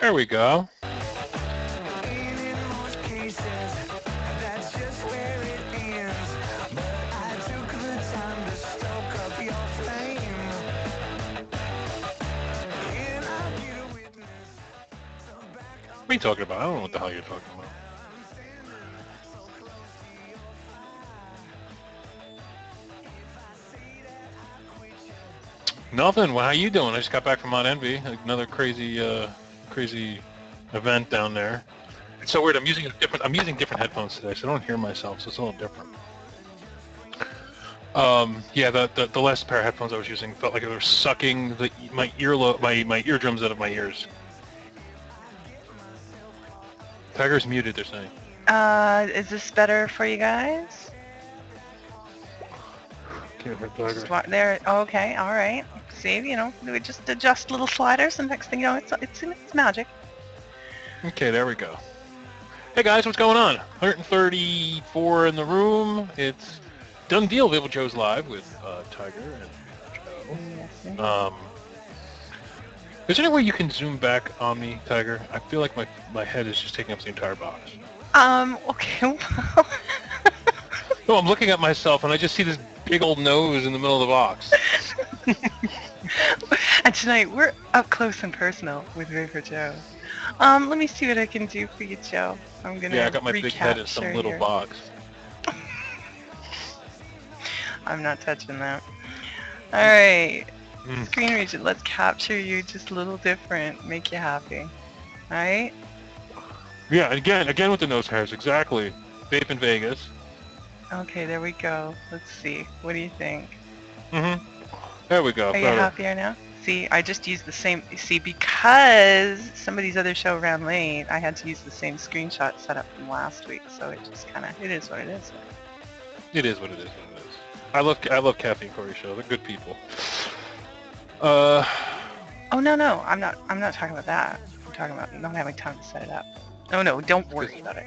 There we go. What are you talking about? I don't know what the hell you're talking about. Nothing. Well, how you doing? I just got back from Mount Envy. Another crazy event down there. It's so weird. I'm using different headphones today, so I don't hear myself. So it's a little different. Yeah, the last pair of headphones I was using felt like they were sucking my eardrums out of my ears. Tiger's muted, they're saying. Is this better for you guys? Can't hear Tiger. There. Okay. All right. See, we just adjust little sliders, and next thing you know, it's magic. Okay, there we go. Hey guys, what's going on? 134 in the room. It's done deal. VaporJoe's live with Tiger and Joe. Is there any way you can zoom back on me, Tiger? I feel like my head is just taking up the entire box. Okay, well... No, I'm looking at myself, and I just see this big old nose in the middle of the box. And tonight, we're up close and personal with VaporJoe. Let me see what I can do for you, Joe. I'm gonna Yeah, I got my big head in some little box. I'm not touching that. All right. Screen region, let's capture you just a little different, make you happy. Alright? Yeah, again with the nose hairs, exactly. Vape in Vegas. Okay, there we go. Let's see. What do you think? There we go. Are you happier now? See, I just used the same, because somebody's other show ran late, I had to use the same screenshot set up from last week, so it just kind of, it is what it is. It is what it is. I love Caffeine Corey show. They're good people. Oh no, I'm not talking about that. I'm talking about not having time to set it up. No, don't worry about it.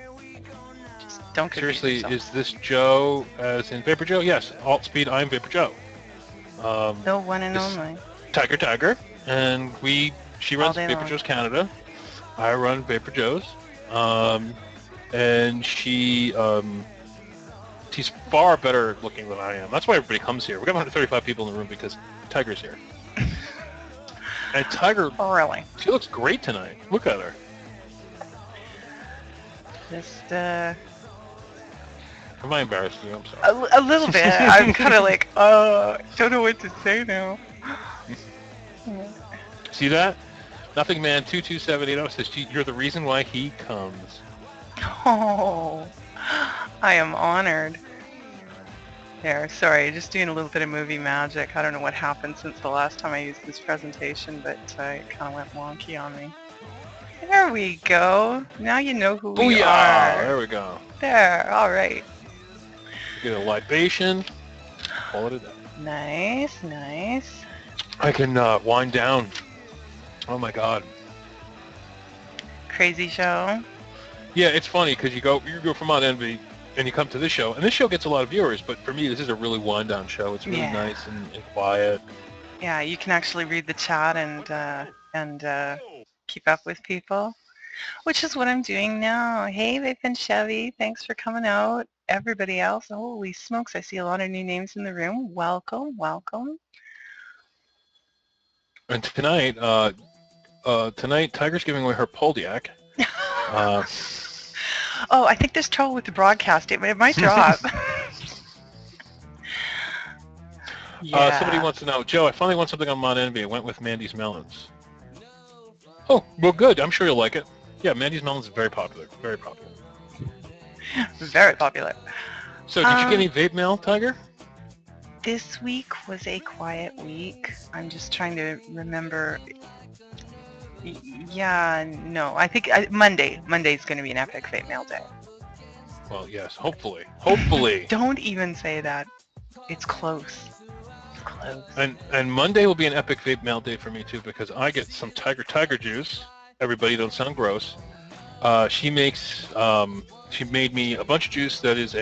Just don't. Seriously, is this Joe as in VaporJoe? Yes, Alt Speed. I'm VaporJoe. The one and only. TygerTyger, and she runs VaporJoe's Canada. I run VaporJoe's, and she's far better looking than I am. That's why everybody comes here. We got 135 people in the room because Tiger's here. And Tiger, really, she looks great tonight. Look at her. Just, Am I embarrassing you? I'm sorry. A little bit. I'm kind of like, don't know what to say now. See that? Nothing Man 22780 says you're the reason why he comes. Oh, I am honored. There, sorry, just doing a little bit of movie magic. I don't know what happened since the last time I used this presentation, but it kind of went wonky on me. There we go. Now you know who we are. There we go. There, all right. Get a libation. Call it a day. Nice. I can wind down. Oh my God. Crazy show. Yeah, it's funny because you go from Mount Envy and you come to this show, and this show gets a lot of viewers, but for me, this is a really wind-down show. It's really nice and quiet. Yeah, you can actually read the chat and keep up with people, which is what I'm doing now. Hey, Vape and Chevy, thanks for coming out. Everybody else, holy smokes, I see a lot of new names in the room. Welcome. And tonight, Tiger's giving away her Poldiac. Oh, I think there's trouble with the broadcast. It might drop. Somebody wants to know, Joe, I finally won something on Mount Envy. I went with Mandy's Melons. Oh, well, good. I'm sure you'll like it. Yeah, Mandy's Melons is very popular. Very popular. Very popular. So, did you get any vape mail, Tiger? This week was a quiet week. I'm just trying to remember. Yeah, no. I think Monday's going to be an epic vape mail day. Well, yes, hopefully. Hopefully. Don't even say that. It's close. And Monday will be an epic vape mail day for me too, because I get some TygerTyger juice. Everybody, don't sound gross. She made me a bunch of juice that is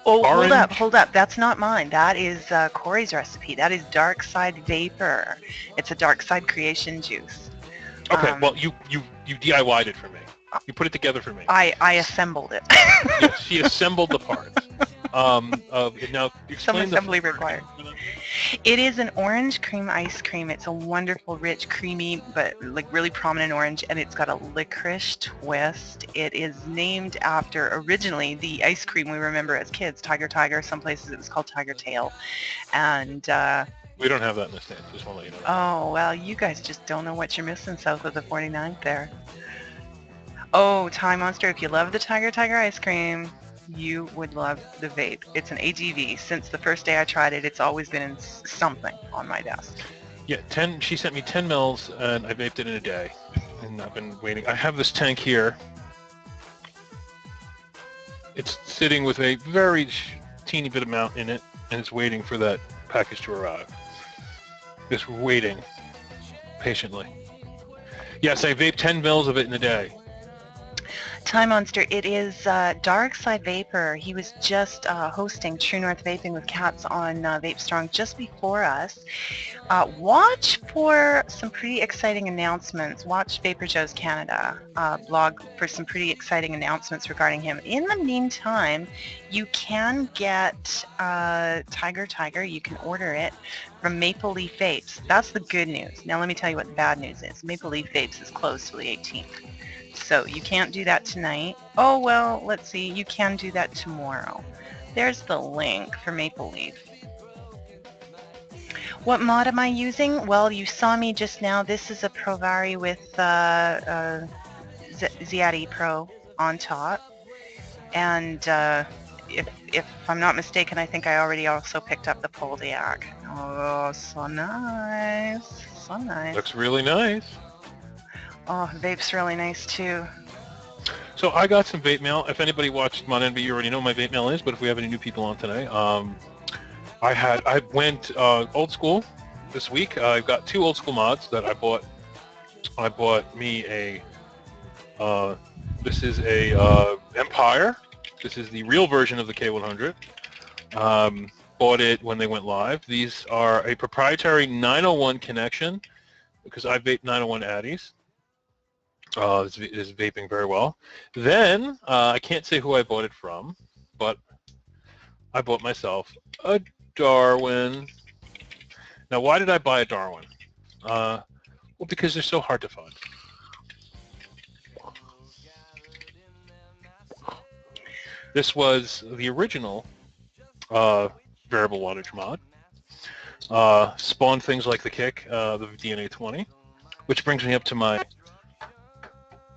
Oh, Orange. hold up. That's not mine. That is Corey's recipe. That is Dark Side Vapor. It's a Dark Side creation juice. Okay, well, you DIY'd it for me. You put it together for me. I assembled it. Yes, she assembled the parts. Now, Some explain assembly the required. It is an orange cream ice cream. It's a wonderful, rich, creamy, but like really prominent orange, and it's got a licorice twist. It is named after originally the ice cream we remember as kids, TygerTyger. Some places it was called Tiger Tail, and We don't have that in the States, just want to let you know. oh, well, you guys just don't know what you're missing south of the 49th there. Oh, Thai Monster, if you love the TygerTyger ice cream, you would love the vape. It's an AGV. Since the first day I tried it, it's always been in something on my desk. Yeah, 10. She sent me 10 mils, and I vaped it in a day, and I've been waiting. I have this tank here. It's sitting with a very teeny bit amount in it, and it's waiting for that package to arrive. Just waiting patiently. Yes, I vape 10 mils of it in a day. Thai Monster, it is Dark Side Vapor. He was just hosting True North Vaping with Cats on VapeStrong just before us. Watch for some pretty exciting announcements. Watch VaporJoe's Canada blog for some pretty exciting announcements regarding him. In the meantime, you can get TygerTyger. You can order it from Maple Leaf Vapes. That's the good news. Now let me tell you what the bad news is. Maple Leaf Vapes is closed till the 18th. So you can't do that tonight. Oh, well, let's see. You can do that tomorrow. There's the link for Maple Leaf. What mod am I using? Well, you saw me just now. This is a Provari with Ziadi Pro on top. And if I'm not mistaken, I think I already also picked up the Poldiac. Oh, so nice. So nice. Looks really nice. Oh, vape's really nice too. So I got some vape mail. If anybody watched Mod NB, you already know my vape mail is, but if we have any new people on today, I went old school this week. I've got 2 old school mods that I bought. I bought me a, this is a Empire. This is the real version of the K100. Bought it when they went live. These are a proprietary 901 connection because I vape 901 Addies. This is vaping very well. Then, I can't say who I bought it from, but I bought myself a Darwin. Now, why did I buy a Darwin? Well, because they're so hard to find. This was the original variable wattage mod. Spawned things like the Kick, the DNA 20, which brings me up to my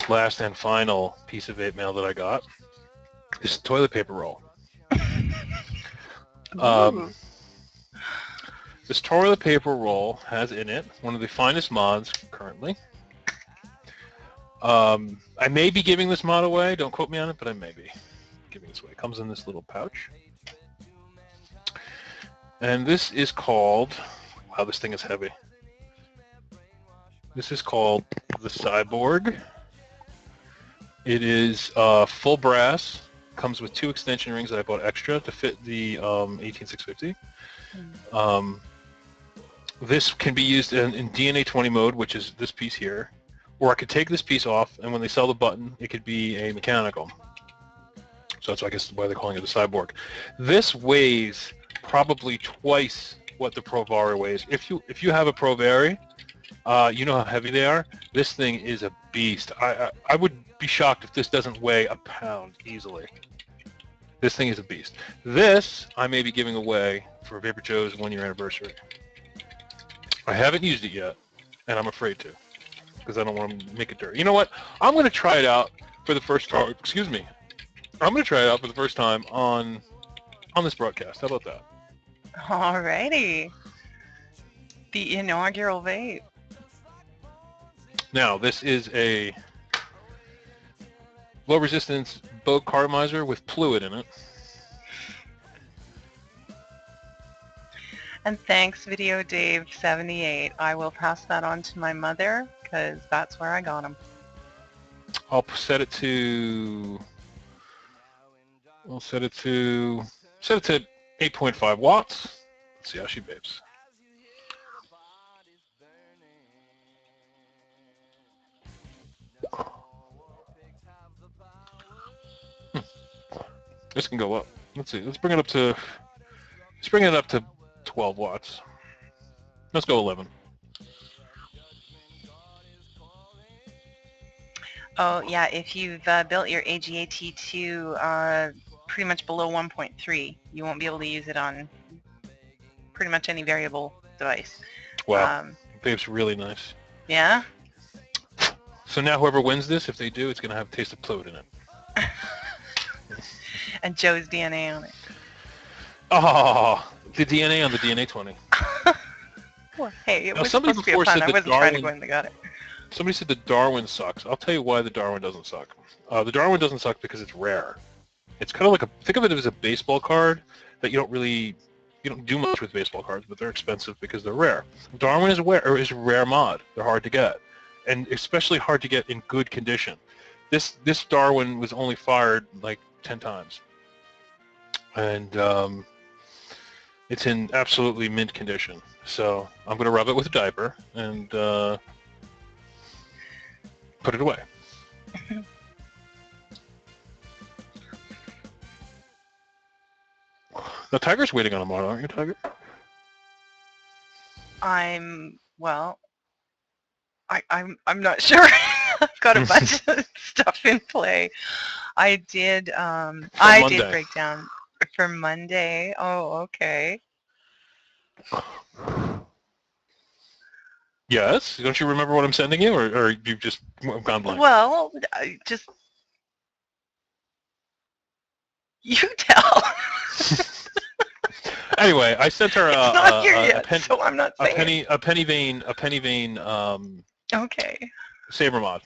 last and final piece of vape mail that I got. This toilet paper roll. This toilet paper roll has in it one of the finest mods currently. I may be giving this mod away. Don't quote me on it, but I may be giving this away. It comes in this little pouch. And this is called, wow, this thing is heavy. This is called the Cyborg. It is full brass. Comes with 2 extension rings that I bought extra to fit the 18650. This can be used in DNA 20 mode, which is this piece here, or I could take this piece off, and when they sell the button, it could be a mechanical. So that's, I guess, why they're calling it the Cyborg. This weighs probably twice what the Provari weighs. If you have a Provari, you know how heavy they are. This thing is a beast. I would be shocked if this doesn't weigh a pound easily. This thing is a beast. This I may be giving away for VaporJoe's 1-year anniversary. I haven't used it yet, and I'm afraid to, because I don't want to make it dirty. You know what? I'm going to try it out for the first time. Excuse me. I'm going to try it out for the first time on this broadcast. How about that? Alrighty. The inaugural vape. Now, this is a low resistance bow cartomizer with fluid in it. And thanks, Video Dave 78. I will pass that on to my mother because that's where I got them. I'll set it to Set it to 8.5 watts. Let's see how she vapes. This can go up. Let's see. Let's bring it up to 12 watts. Let's go 11. Oh, yeah, if you've built your AGAT to pretty much below 1.3, you won't be able to use it on pretty much any variable device. Wow. Vapes really nice. Yeah? So now whoever wins this, if they do, it's going to have a taste of Plode in it. And Joe's DNA on it. Oh, the DNA on the DNA 20. Well, hey, it Now, was somebody supposed to be before fun. said I that wasn't trying to Darwin- go in and got it. Somebody said the Darwin sucks. I'll tell you why the Darwin doesn't suck. The Darwin doesn't suck because it's rare. It's kind of like think of it as a baseball card that you don't do much with baseball cards, but they're expensive because they're rare. Darwin is a rare mod. They're hard to get, and especially hard to get in good condition. This Darwin was only fired like 10 times, and it's in absolutely mint condition. So I'm going to rub it with a diaper and put it away. Now, Tiger's waiting on a mod, aren't you, Tiger? I'm not sure. I've got a bunch of stuff in play. I did break down for Monday. Oh, okay. Yes. Don't you remember what I'm sending you, or you've just gone blank? Well, just you tell. Anyway, I sent her It's not here yet, so I'm not saying. a penny vein Okay. saber mod,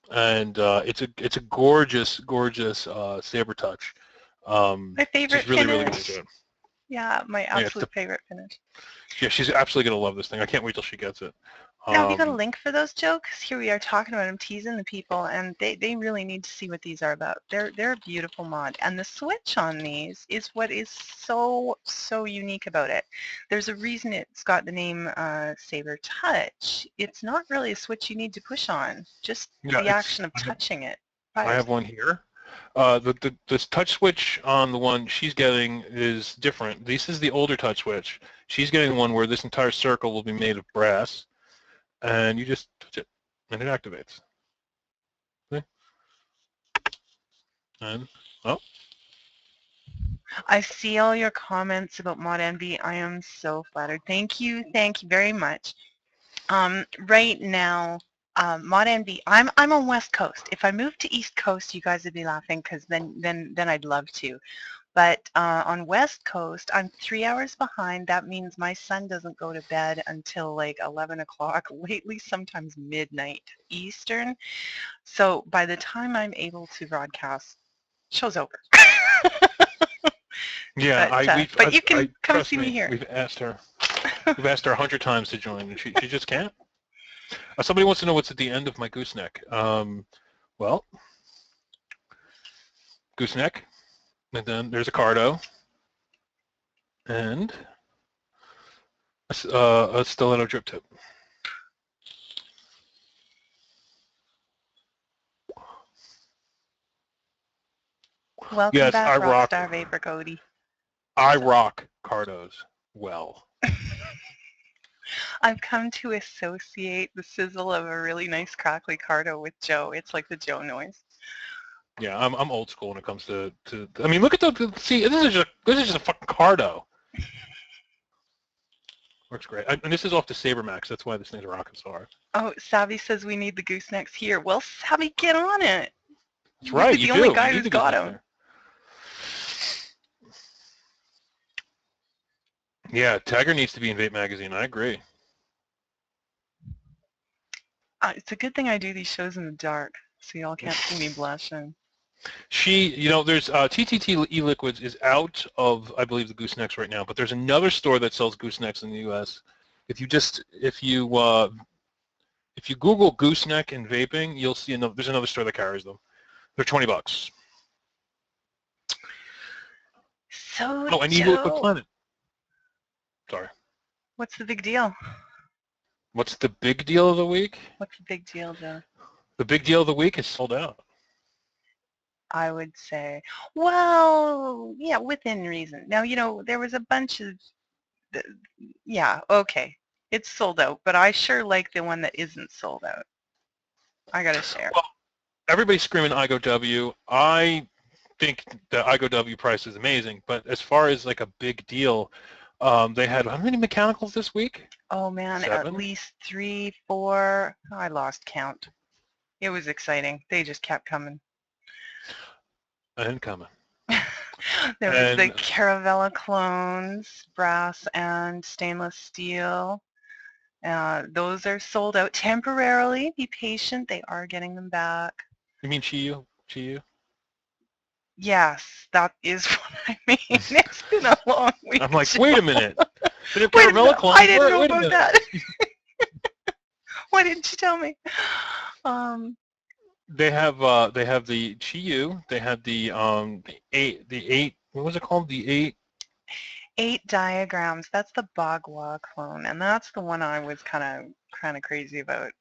and it's a gorgeous saber touch. My favorite she's really finish. really gonna enjoy it. Yeah, my absolute favorite finish. Yeah, she's absolutely gonna love this thing. I can't wait till she gets it. Now, have you got a link for those, Joe? Because here we are talking about them, teasing the people, and they really need to see what these are about. They're a beautiful mod, and the switch on these is what is so unique about it. There's a reason it's got the name Saber Touch. It's not really a switch you need to push on, just the action of touching it. I have one here. This touch switch on the one she's getting is different. This is the older touch switch. She's getting one where this entire circle will be made of brass, and you just touch it, and it activates. See? And, oh. I see all your comments about Mod Envy. I am so flattered. Thank you very much. Right now, Mod Envy, I'm on West Coast. If I moved to East Coast, you guys would be laughing because then I'd love to. But on West Coast, I'm 3 hours behind. That means my son doesn't go to bed until like 11 o'clock, lately sometimes midnight Eastern. So by the time I'm able to broadcast, show's over. Yeah, but you can come see me here. We've asked her 100 times to join, and she just can't. Somebody wants to know what's at the end of my gooseneck. Well, gooseneck, and then there's a cardo, and a stiletto drip tip. Welcome back, Rockstar Vapor Cody. I rock cardos well. I've come to associate the sizzle of a really nice crackly cardo with Joe. It's like the Joe noise. Yeah, I'm old school when it comes to I mean, look at see, this is just a fucking cardo. Works great. And this is off the Saber Max. That's why this thing's rocking so hard. Oh, Savvy says we need the goosenecks here. Well, Savvy, get on it. That's right. You're the only guy who's got them. There. Yeah, Tiger needs to be in Vape Magazine. I agree. It's a good thing I do these shows in the dark, so y'all can't see me blushing. There's TTT e-liquids is out of, I believe, the goosenecks right now, but there's another store that sells goosenecks in the U.S. If you Google gooseneck and vaping, you'll see there's another store that carries them. They're $20. So, Oh, and you look Joe, Planet. Sorry. what's the big deal? What's the big deal of the week? What's the big deal, Joe? The big deal of the week is sold out. I would say, well, yeah, within reason. Now, there was a bunch of, yeah, okay, it's sold out, but I sure like the one that isn't sold out. I gotta share. Well, everybody's screaming IGOW. I think the IGOW price is amazing, but as far as like a big deal, they had how many mechanicals this week? Oh man, 7? at least 3, 4. I lost count. It was exciting. They just kept coming. And coming. There was the And Caravella clones, brass and stainless steel. Those are sold out temporarily. Be patient. They are getting them back. you mean Chiyu? Chiyu? Yes, that is what I mean. It's been a long week. I'm like, Joe. wait a minute. The Wait a Caravella minute. clones. I didn't know Wait a about minute. that. Why didn't you tell me? They have the Chiyu. They had the 8. What was it called? The 8 diagrams. That's the Bagua clone, and that's the one I was kind of crazy about.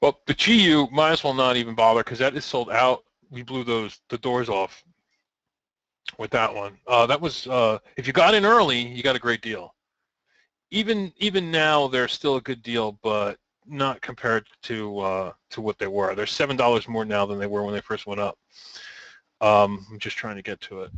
Well, the Chiyu might as well not even bother because that is sold out. We blew the doors off with that one. That was if you got in early, you got a great deal. Even now, they're still a good deal, but not compared to what they were. They're $7 more now than they were when they first went up. I'm just trying to get to it.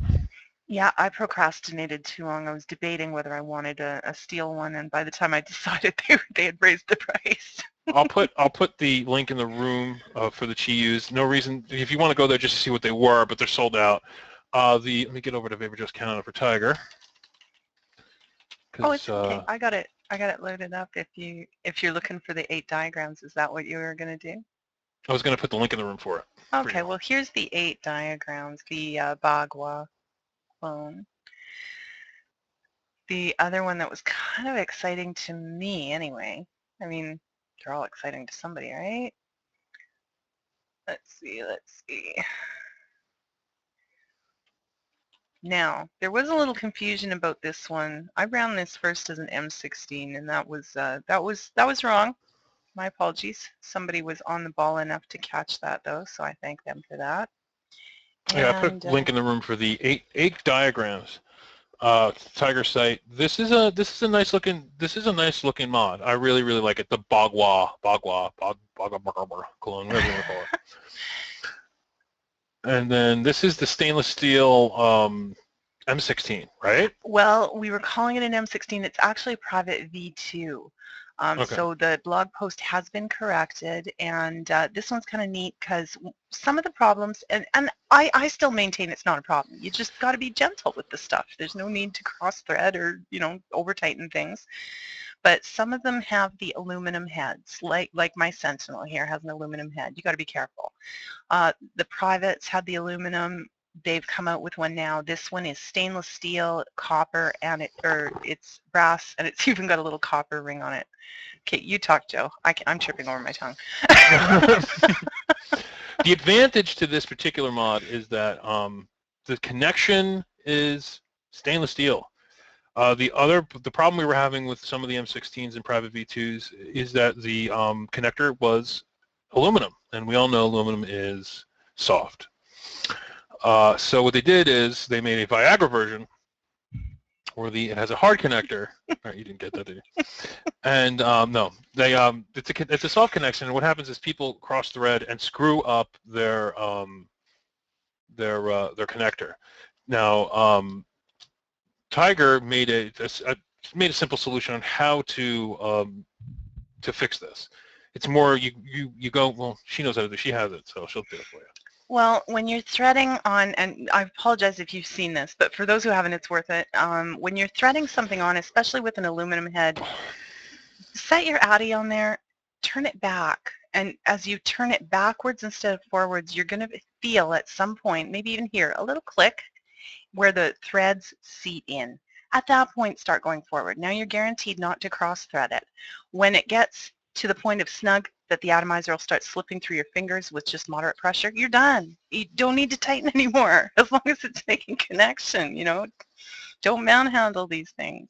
Yeah, I procrastinated too long. I was debating whether I wanted a steel one, and by the time I decided, they had raised the price. I'll put the link in the room for the Chiyus. No reason if you want to go there just to see what they were, but they're sold out. Let me get over to VaporJoe's Canada for Tiger. Oh, it's okay. I got it loaded up. If you're looking for the 8 diagrams, is that what you were gonna do? I was going to put the link in the room for it. Okay, well here's the 8 diagrams. The Bagua clone. The other one that was kind of exciting to me, anyway. I mean, they're all exciting to somebody, right? Let's see. Now, there was a little confusion about this one. I ran this first as an M16, and that was wrong. My apologies. Somebody was on the ball enough to catch that, though, so I thank them for that. Yeah, I put a link in the room for the eight diagrams. Tiger site. This is a nice looking mod. I really like it. The Bagua clone, whatever you want to call it. And then this is the stainless steel M16, right? Well, we were calling it an M16. It's actually a private V2. Okay. So the blog post has been corrected, and this one's kind of neat because some of the problems, and I still maintain it's not a problem. You just got to be gentle with the stuff. There's no need to cross thread or over tighten things. But some of them have the aluminum heads, like my Sentinel here has an aluminum head. You got to be careful. The privates had the aluminum. They've come out with one now. This one is stainless steel, copper, and it's brass, and it's even got a little copper ring on it. Okay, you talk, Joe. I'm tripping over my tongue. The advantage to this particular mod is that the connection is stainless steel. The problem we were having with some of the M16s and private V2s is that the connector was aluminum, and we all know aluminum is soft. So what they did is they made a Viagra version where it has a hard connector. All right, you didn't get that, did you? And no, it's a soft connection. And what happens is people cross thread and screw up their connector. Now, Tiger made a simple solution on how to fix this. It's more you go, well, she knows how to do it. She has it, so she'll do it for you. Well, when you're threading on, and I apologize if you've seen this, but for those who haven't, it's worth it. When you're threading something on, especially with an aluminum head, set your Addy on there, turn it back, and as you turn it backwards instead of forwards, you're going to feel at some point, maybe even hear a little click where the threads seat in. At that point, start going forward. Now you're guaranteed not to cross thread it. When it gets to the point of snug that the atomizer will start slipping through your fingers with just moderate pressure, you're done. You don't need to tighten anymore as long as it's making connection, you know. Don't manhandle these things.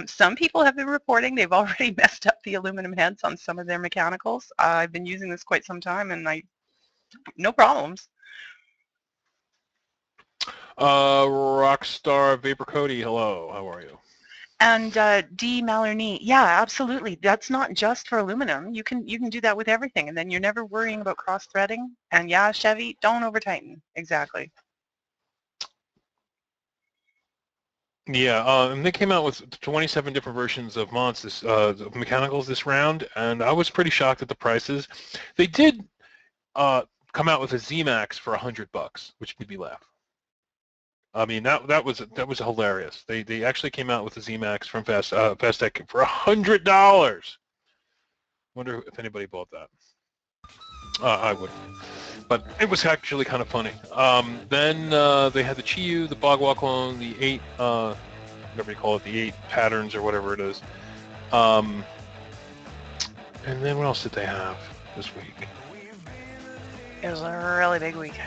Some people have been reporting they've already messed up the aluminum heads on some of their mechanicals. I've been using this quite some time and no problems. Rockstar Vapor Cody, hello. How are you? And D. Mallarny, yeah, absolutely. That's not just for aluminum. You can do that with everything, and then you're never worrying about cross-threading. And yeah, Chevy, don't over-tighten. Exactly. Yeah, and they came out with 27 different versions of mods, mechanicals this round, and I was pretty shocked at the prices. They did come out with a Z-Max for $100, which made me laugh. I mean, that was hilarious. They actually came out with a Z-Max from Fastech for $100. Wonder if anybody bought that. I would, but it was actually kind of funny. Then they had the Chiyu, the Bagua clone, the 8, whatever you call it, the 8 patterns or whatever it is. And then what else did they have this week? It was a really big week.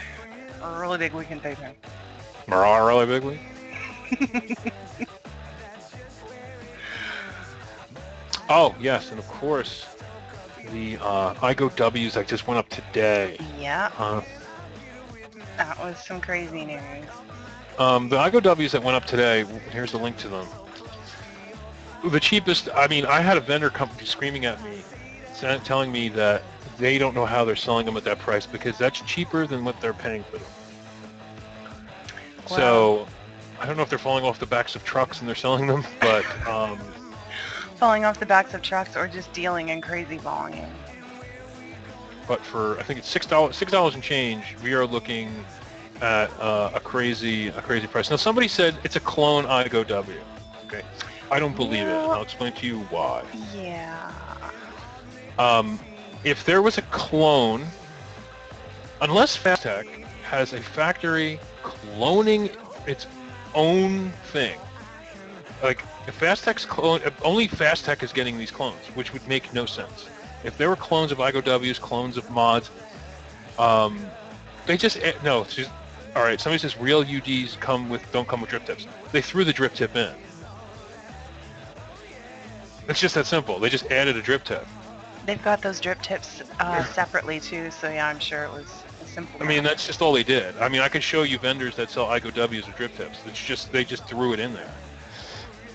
A really big week in vaping. Really big week? Oh, yes, and of course, the IGO Ws that just went up today. Yeah. That was some crazy news. The IGO Ws that went up today, here's the link to them. The cheapest, I mean, I had a vendor company screaming at me, telling me that they don't know how they're selling them at that price because that's cheaper than what they're paying for them. Wow. So, I don't know if they're falling off the backs of trucks and they're selling them, but... falling off the backs of trucks or just dealing in crazy volume. But for, I think it's $6 and change, we are looking at a crazy price. Now, somebody said it's a clone IGO W. Okay, I don't believe it, and I'll explain to you why. Yeah. If there was a clone, unless Fastech has a factory cloning its own thing, like if Fastech's clone, only Fastech is getting these clones, which would make no sense. If there were clones of IGO Ws, clones of mods, they just no. It's just, all right, somebody says real UDs don't come with drip tips. They threw the drip tip in. It's just that simple. They just added a drip tip. They've got those drip tips separately too, so yeah, I'm sure it was simple. I mean, that's just all they did. I mean, I could show you vendors that sell IGO Ws with drip tips. It's just they just threw it in there.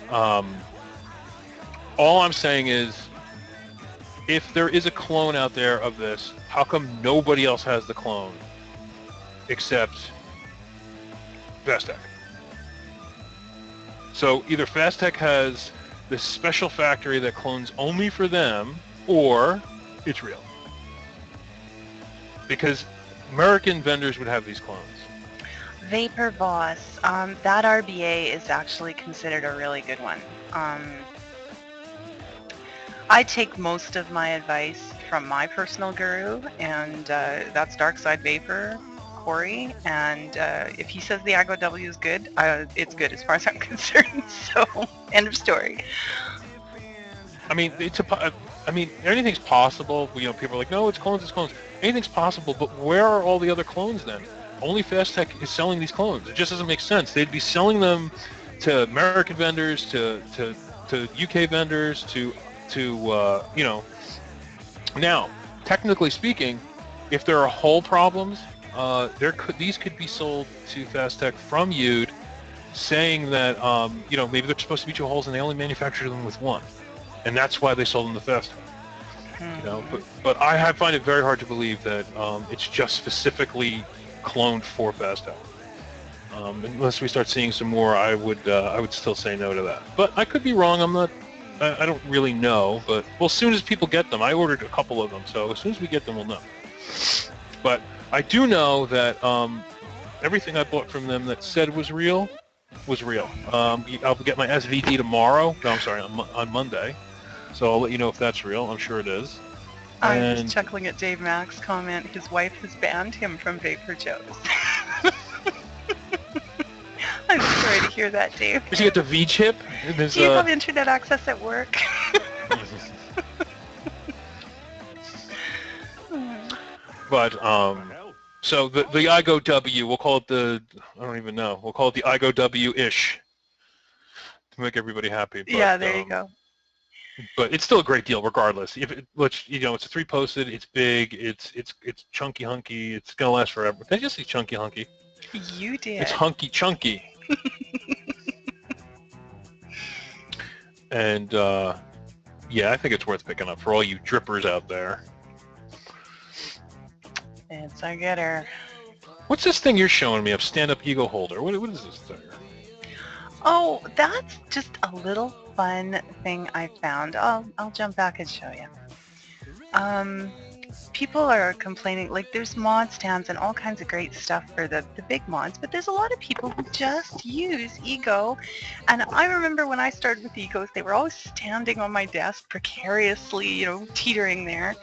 All I'm saying is, if there is a clone out there of this, how come nobody else has the clone except Fastech? So either Fastech has this special factory that clones only for them, or it's real. Because American vendors would have these clones. Vapor Boss, that RBA is actually considered a really good one. I take most of my advice from my personal guru, and that's Dark Side Vapor, Corey, and if he says the IGO W is good, it's good as far as I'm concerned, so end of story. I mean, anything's possible. You know, people are like, no, it's clones, it's clones. Anything's possible, but where are all the other clones then? Only Fastech is selling these clones. It just doesn't make sense. They'd be selling them to American vendors, to UK vendors, to you know. Now, technically speaking, if there are hole problems, these could be sold to Fastech from Ude, saying that you know, maybe they're supposed to be 2 holes and they only manufactured them with 1, and that's why they sold them to Fastech. You know, but I find it very hard to believe that it's just specifically cloned for Fastech. Unless we start seeing some more, I would still say no to that. But I could be wrong. I don't really know. But well, as soon as people get them, I ordered a couple of them. So as soon as we get them, we'll know. But I do know that everything I bought from them that said was real was real. I'll get my SVD tomorrow. No, I'm sorry, on Monday. So I'll let you know if that's real. I'm sure it is. I'm just chuckling at Dave Mack's comment. His wife has banned him from VaporJoe's. I'm sorry to hear that, Dave. Did you get the V chip? Do you have internet access at work? But so the iGo W, we'll call it the, I don't even know, we'll call it the iGo W-ish to make everybody happy. But, Yeah, there you go. But it's still a great deal regardless. If it, which, you know, it's a 3-posted, it's big, it's chunky hunky, it's gonna last forever. Did I just say chunky hunky? You did. It's hunky chunky. And yeah, I think it's worth picking up for all you drippers out there. It's a getter. What's this thing you're showing me of stand-up ego holder? What is this thing? Oh, that's just a little fun thing I found. I'll jump back and show you. People are complaining, like there's mod stands and all kinds of great stuff for the big mods, but there's a lot of people who just use Ego. And I remember when I started with Egos, they were always standing on my desk precariously, you know, teetering there.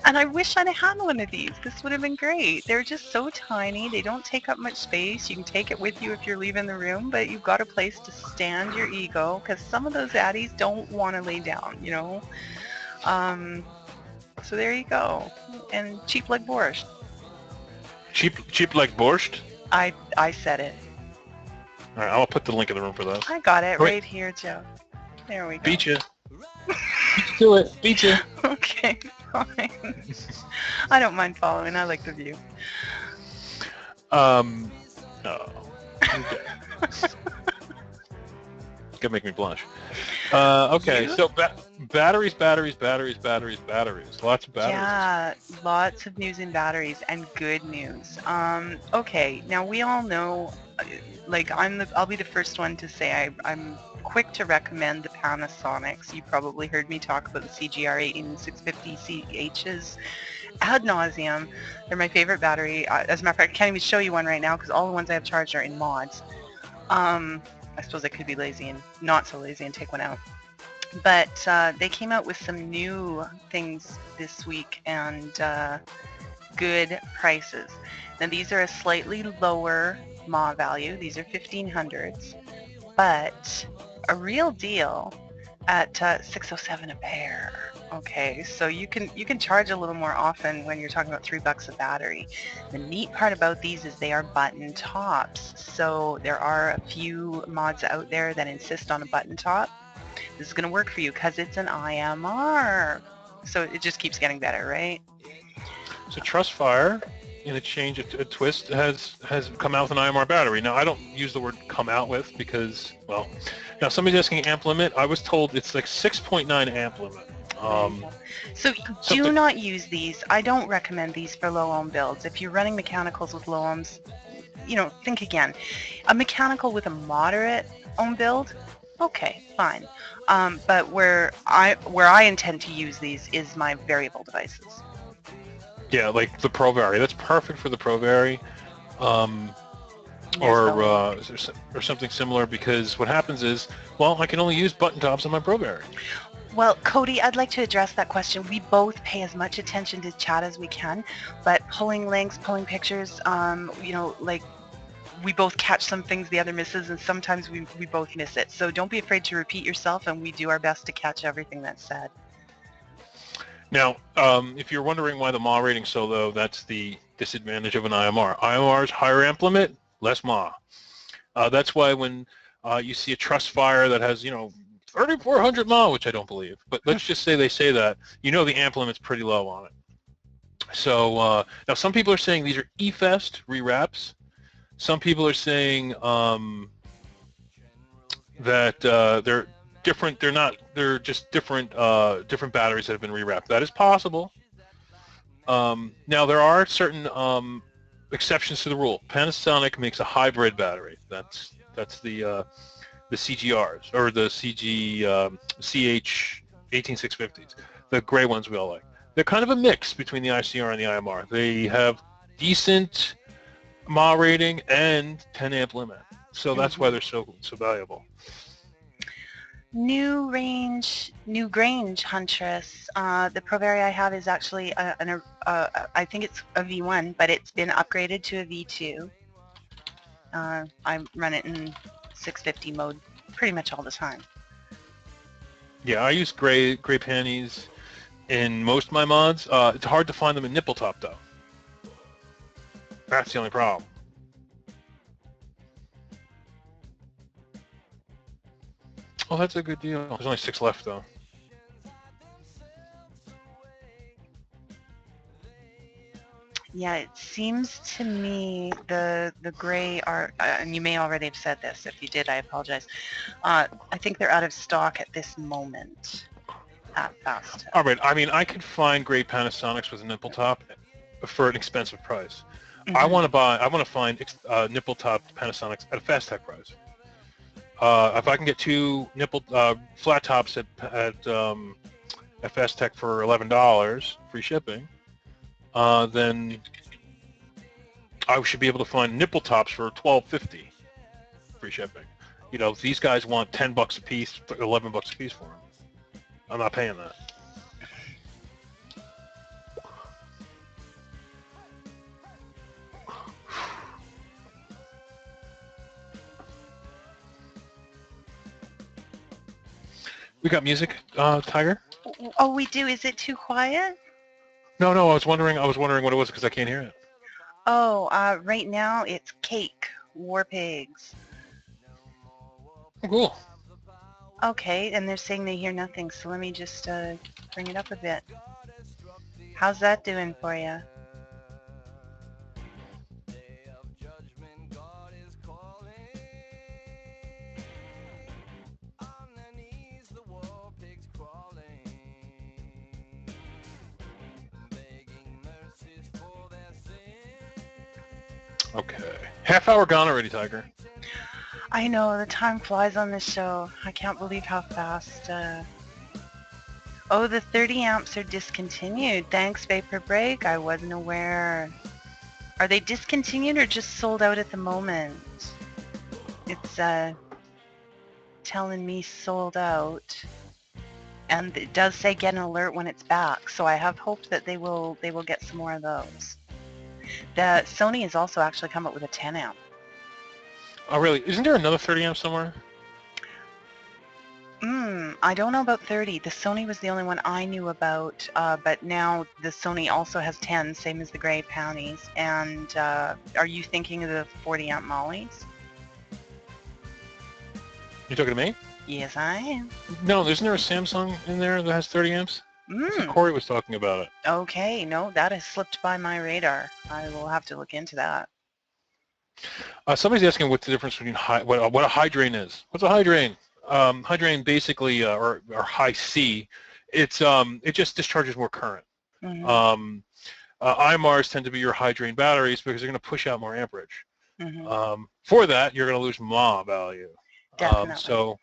And I wish I'd had one of these. This would have been great. They're just so tiny. They don't take up much space. You can take it with you if you're leaving the room, but you've got a place to stand your Ego, because some of those addies don't want to lay down, you know. So there you go. And cheap like borscht. Cheap like borscht? I said it. All right, I'll put the link in the room for those. I got it right here, Joe. There we go. Beat you. Do it. Beat you. Okay, fine. I don't mind following. I like the view. Oh. Okay. Gonna make me blush. Okay, so batteries. Lots of batteries. Yeah, lots of news in batteries and good news. Okay, now we all know, like I'll be the first one to say I'm quick to recommend the Panasonics. You probably heard me talk about the CGR 18650CHs ad nauseum. They're my favorite battery. As a matter of fact, I can't even show you one right now because all the ones I have charged are in mods. I suppose I could be lazy and not so lazy and take one out. But they came out with some new things this week and good prices. Now these are a slightly lower mAh value. These are 1500s, but a real deal at $607 a pair. Okay, so you can charge a little more often when you're talking about $3 a battery. The neat part about these is they are button tops. So there are a few mods out there that insist on a button top. This is going to work for you because it's an IMR. So it just keeps getting better, right? So Trustfire, in a change, a twist, has come out with an IMR battery. Now, I don't use the word come out with because, well, now somebody's asking amp limit. I was told it's like 6.9 amp limit. So do not use these. I don't recommend these for low ohm builds. If you're running mechanicals with low ohms, you know, think again. A mechanical with a moderate ohm build, okay, fine. But where I intend to use these is my variable devices. Yeah, like the ProVary. That's perfect for the ProVary. Or something similar, because what happens is, well, I can only use button tops on my ProVary. Well, Cody, I'd like to address that question. We both pay as much attention to chat as we can, but pulling links, pulling pictures, you know, like we both catch some things the other misses, and sometimes we both miss it. So don't be afraid to repeat yourself, and we do our best to catch everything that's said. Now, if you're wondering why the mAh rating's so low, that's the disadvantage of an IMR. IMR's higher amp limit, less mAh. That's why when you see a Trustfire that has, you know, 3,400 mAh, which I don't believe, but let's just say they say that, you know the amp limit's pretty low on it. So now some people are saying these are eFest re-wraps. Some people are saying that they're different. They're not. They're just different batteries that have been re-wrapped. That is possible. Now there are certain exceptions to the rule. Panasonic makes a hybrid battery. That's the CGRs, or the CH 18650s, the gray ones we all like. They're kind of a mix between the ICR and the IMR. They have decent mAh rating and 10 amp limit, so that's why they're so valuable. New Grange Huntress. The ProVary I have is actually I think it's a V1, but it's been upgraded to a V2. I run it in 650 mode pretty much all the time. Yeah, I use gray panties in most of my mods. It's hard to find them in nipple top though. That's the only problem. Oh, that's a good deal. There's only 6 left, though. Yeah, it seems to me the gray are, and you may already have said this. If you did, I apologize. I think they're out of stock at this moment at Fast. All right. I mean, I could find great Panasonics with a nipple top for an expensive price. Mm-hmm. I want to find nipple top Panasonics at a Fast Tech price. If I can get 2 nipple flat tops at Fast Tech for $11, free shipping, then I should be able to find nipple tops for $12.50, free shipping. You know, these guys want $10 a piece, $11 a piece for them. I'm not paying that. We got music, Tiger? Oh, we do. Is it too quiet? No, I was wondering what it was because I can't hear it. Oh, right now it's Cake, War Pigs. Oh, cool. Okay, and they're saying they hear nothing, so let me just bring it up a bit. How's that doing for you? Okay. Half hour gone already, Tiger. I know, the time flies on this show. I can't believe how fast. Oh, the 30 amps are discontinued. Thanks, Vapor Break. I wasn't aware. Are they discontinued or just sold out at the moment? It's telling me sold out. And it does say get an alert when it's back, so I have hope that they will get some more of those. The Sony has also actually come up with a 10 amp. Oh, really? Isn't there another 30 amp somewhere? I don't know about 30. The Sony was the only one I knew about, but now the Sony also has 10, same as the gray Ponies. And are you thinking of the 40 amp Mollies? You talking to me? Yes, I am. No, isn't there a Samsung in there that has 30 amps? Corey was talking about it. Okay, no, that has slipped by my radar. I will have to look into that. Somebody's asking what's the difference between what a high drain is. What's a high drain? High drain basically, or high C, it just discharges more current. Mm-hmm. IMRs tend to be your high drain batteries because they're going to push out more amperage. Mm-hmm. For that, you're going to lose mAh value. Definitely. So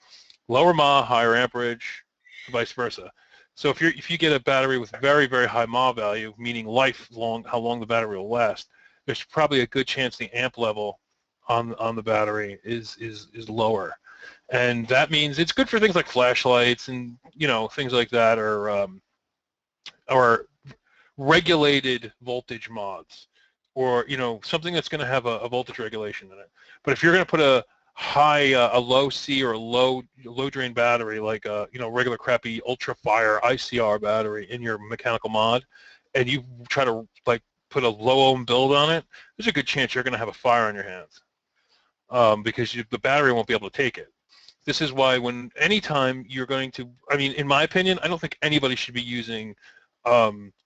lower mAh, higher amperage, vice versa. So if you get a battery with very, very high mAh value, meaning how long the battery will last, there's probably a good chance the amp level on the battery is lower. And that means it's good for things like flashlights and, you know, things like that, or regulated voltage mods, or, you know, something that's going to have a voltage regulation in it. But if you're going to put a low C or a low drain battery, like a, you know, regular crappy ultra-fire ICR battery in your mechanical mod, and you try to like put a low ohm build on it, there's a good chance you're going to have a fire on your hands, because the battery won't be able to take it. This is why anytime you're going to, I mean, in my opinion, I don't think anybody should be using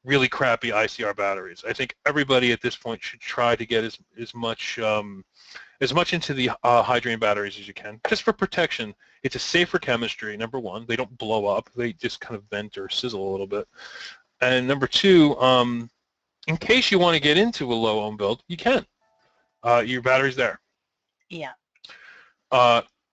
really crappy ICR batteries. I think everybody at this point should try to get as much into the high drain batteries as you can, just for protection. It's a safer chemistry, number one. They don't blow up. They just kind of vent or sizzle a little bit. And number two, in case you want to get into a low ohm build, you can. Your battery's there. Yeah.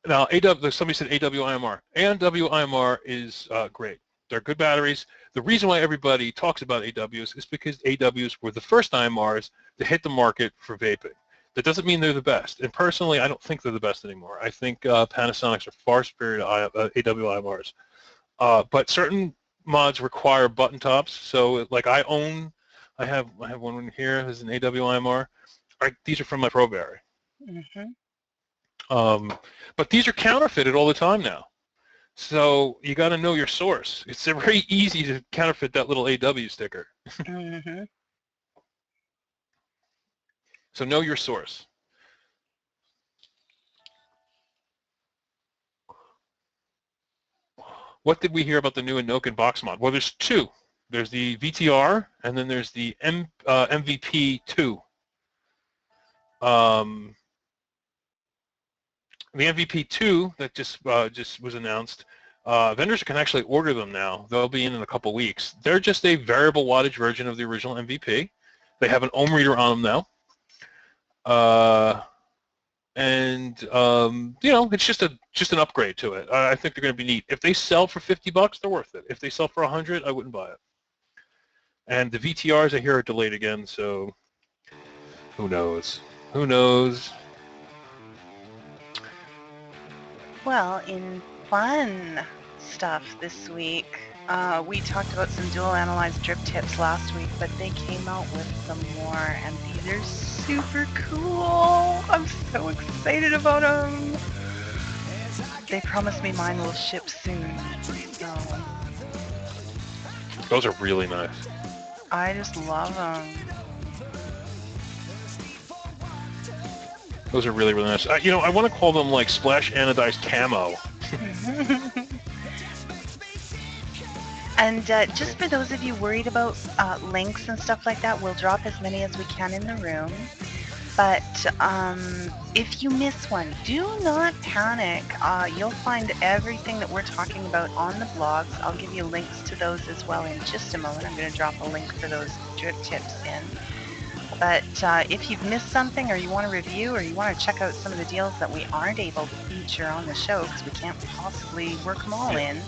Now, somebody said AWIMR. AWIMR is great. They're good batteries. The reason why everybody talks about AWs is because AWs were the first IMRs to hit the market for vaping. That doesn't mean they're the best. And personally, I don't think they're the best anymore. I think Panasonics are far superior to AWIMRs. But certain mods require button tops. So, like I have one here. This is an AWIMR. These are from my ProBarry. Mm-hmm. But these are counterfeited all the time now. So you got to know your source. It's very easy to counterfeit that little AW sticker. Mm-hmm. So know your source. What did we hear about the new Inokin box mod? Well, there's two. There's the VTR, and then there's the MVP2. The MVP2 that just was announced, vendors can actually order them now. They'll be in a couple weeks. They're just a variable wattage version of the original MVP. They have an ohm reader on them now. It's just an upgrade to it. I think they're going to be neat. If they sell for $50, they're worth it. If they sell for $100, I wouldn't buy it. And the VTRs I hear are delayed again, so who knows? Who knows? Well, in fun stuff this week, we talked about some dual analyzed drip tips last week, but they came out with some more, and these are super cool. I'm so excited about them. They promised me mine will ship soon. So those are really nice. I just love them. Those are really, really nice. I want to call them like splash anodized camo. And just for those of you worried about links and stuff like that, we'll drop as many as we can in the room. But if you miss one, do not panic. You'll find everything that we're talking about on the blogs. I'll give you links to those as well in just a moment. I'm going to drop a link for those drip tips in. But if you've missed something, or you want to review, or you want to check out some of the deals that we aren't able to feature on the show because we can't possibly work them all in,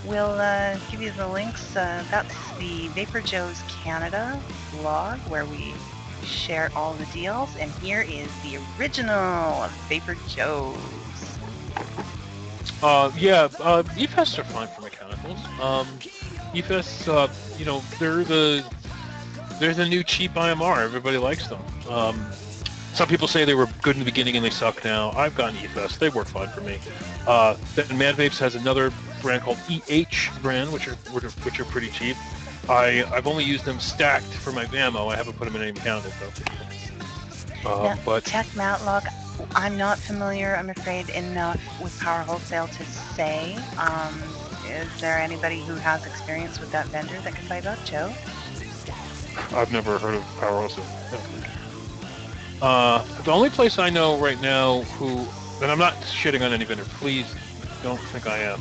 we'll give you the links. That's the VaporJoe's Canada blog where we share all the deals, and here is the original VaporJoe's. EFES are fine for mechanicals. EFES, they're the new cheap IMR. Everybody likes them. Some people say they were good in the beginning and they suck now. I've gotten EFES. They work fine for me. Then Mad Vapes has another brand called EH brand, which are pretty cheap. I've only used them stacked for my ammo. I haven't put them in any mechanical though. But Tech Matlock, I'm not familiar, I'm afraid, enough with Power Wholesale to say. Is there anybody who has experience with that vendor that can bite up, Joe? I've never heard of Power Wholesale. The only place I know right now and I'm not shitting on any vendor, please don't think I am.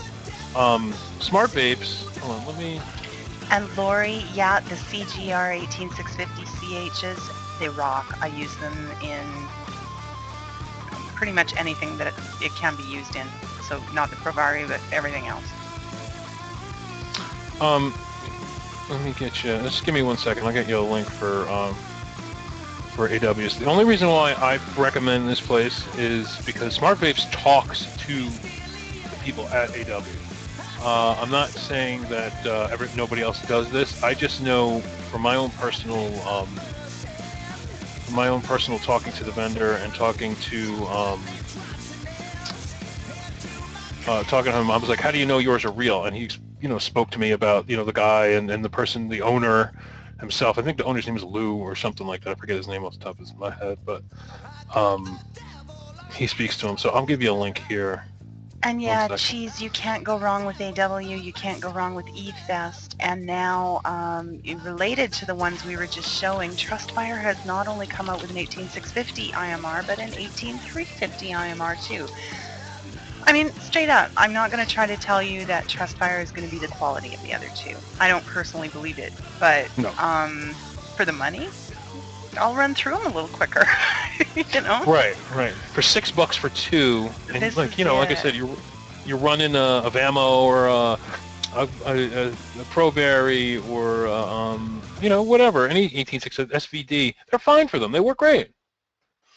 Smart Vapes, hold on, let me... And Lori, yeah, the CGR 18650 CHs, they rock. I use them in pretty much anything that it can be used in. So not the Provari, but everything else. Let me get you, just give me 1 second. I'll get you a link for AWs. The only reason why I recommend this place is because Smart Vapes talks to the people at AW. I'm not saying that nobody else does this. I just know from my own personal talking to the vendor and talking to him. I was like, "How do you know yours are real?" And he, spoke to me about the guy and the person, the owner himself. I think the owner's name is Lou or something like that. I forget his name off the top of my head, but he speaks to him. So I'll give you a link here. And yeah, geez, you can't go wrong with AW, you can't go wrong with eFest, and now related to the ones we were just showing, Trustfire has not only come out with an 18650 IMR, but an 18350 IMR too. I mean, straight up, I'm not going to try to tell you that Trustfire is going to be the quality of the other two. I don't personally believe it, but no. For the money, I'll run through them a little quicker, Right. For $6 for two, and like I said, you're running a Vamo or a Provari or whatever, any 186 SVD, they're fine for them. They work great.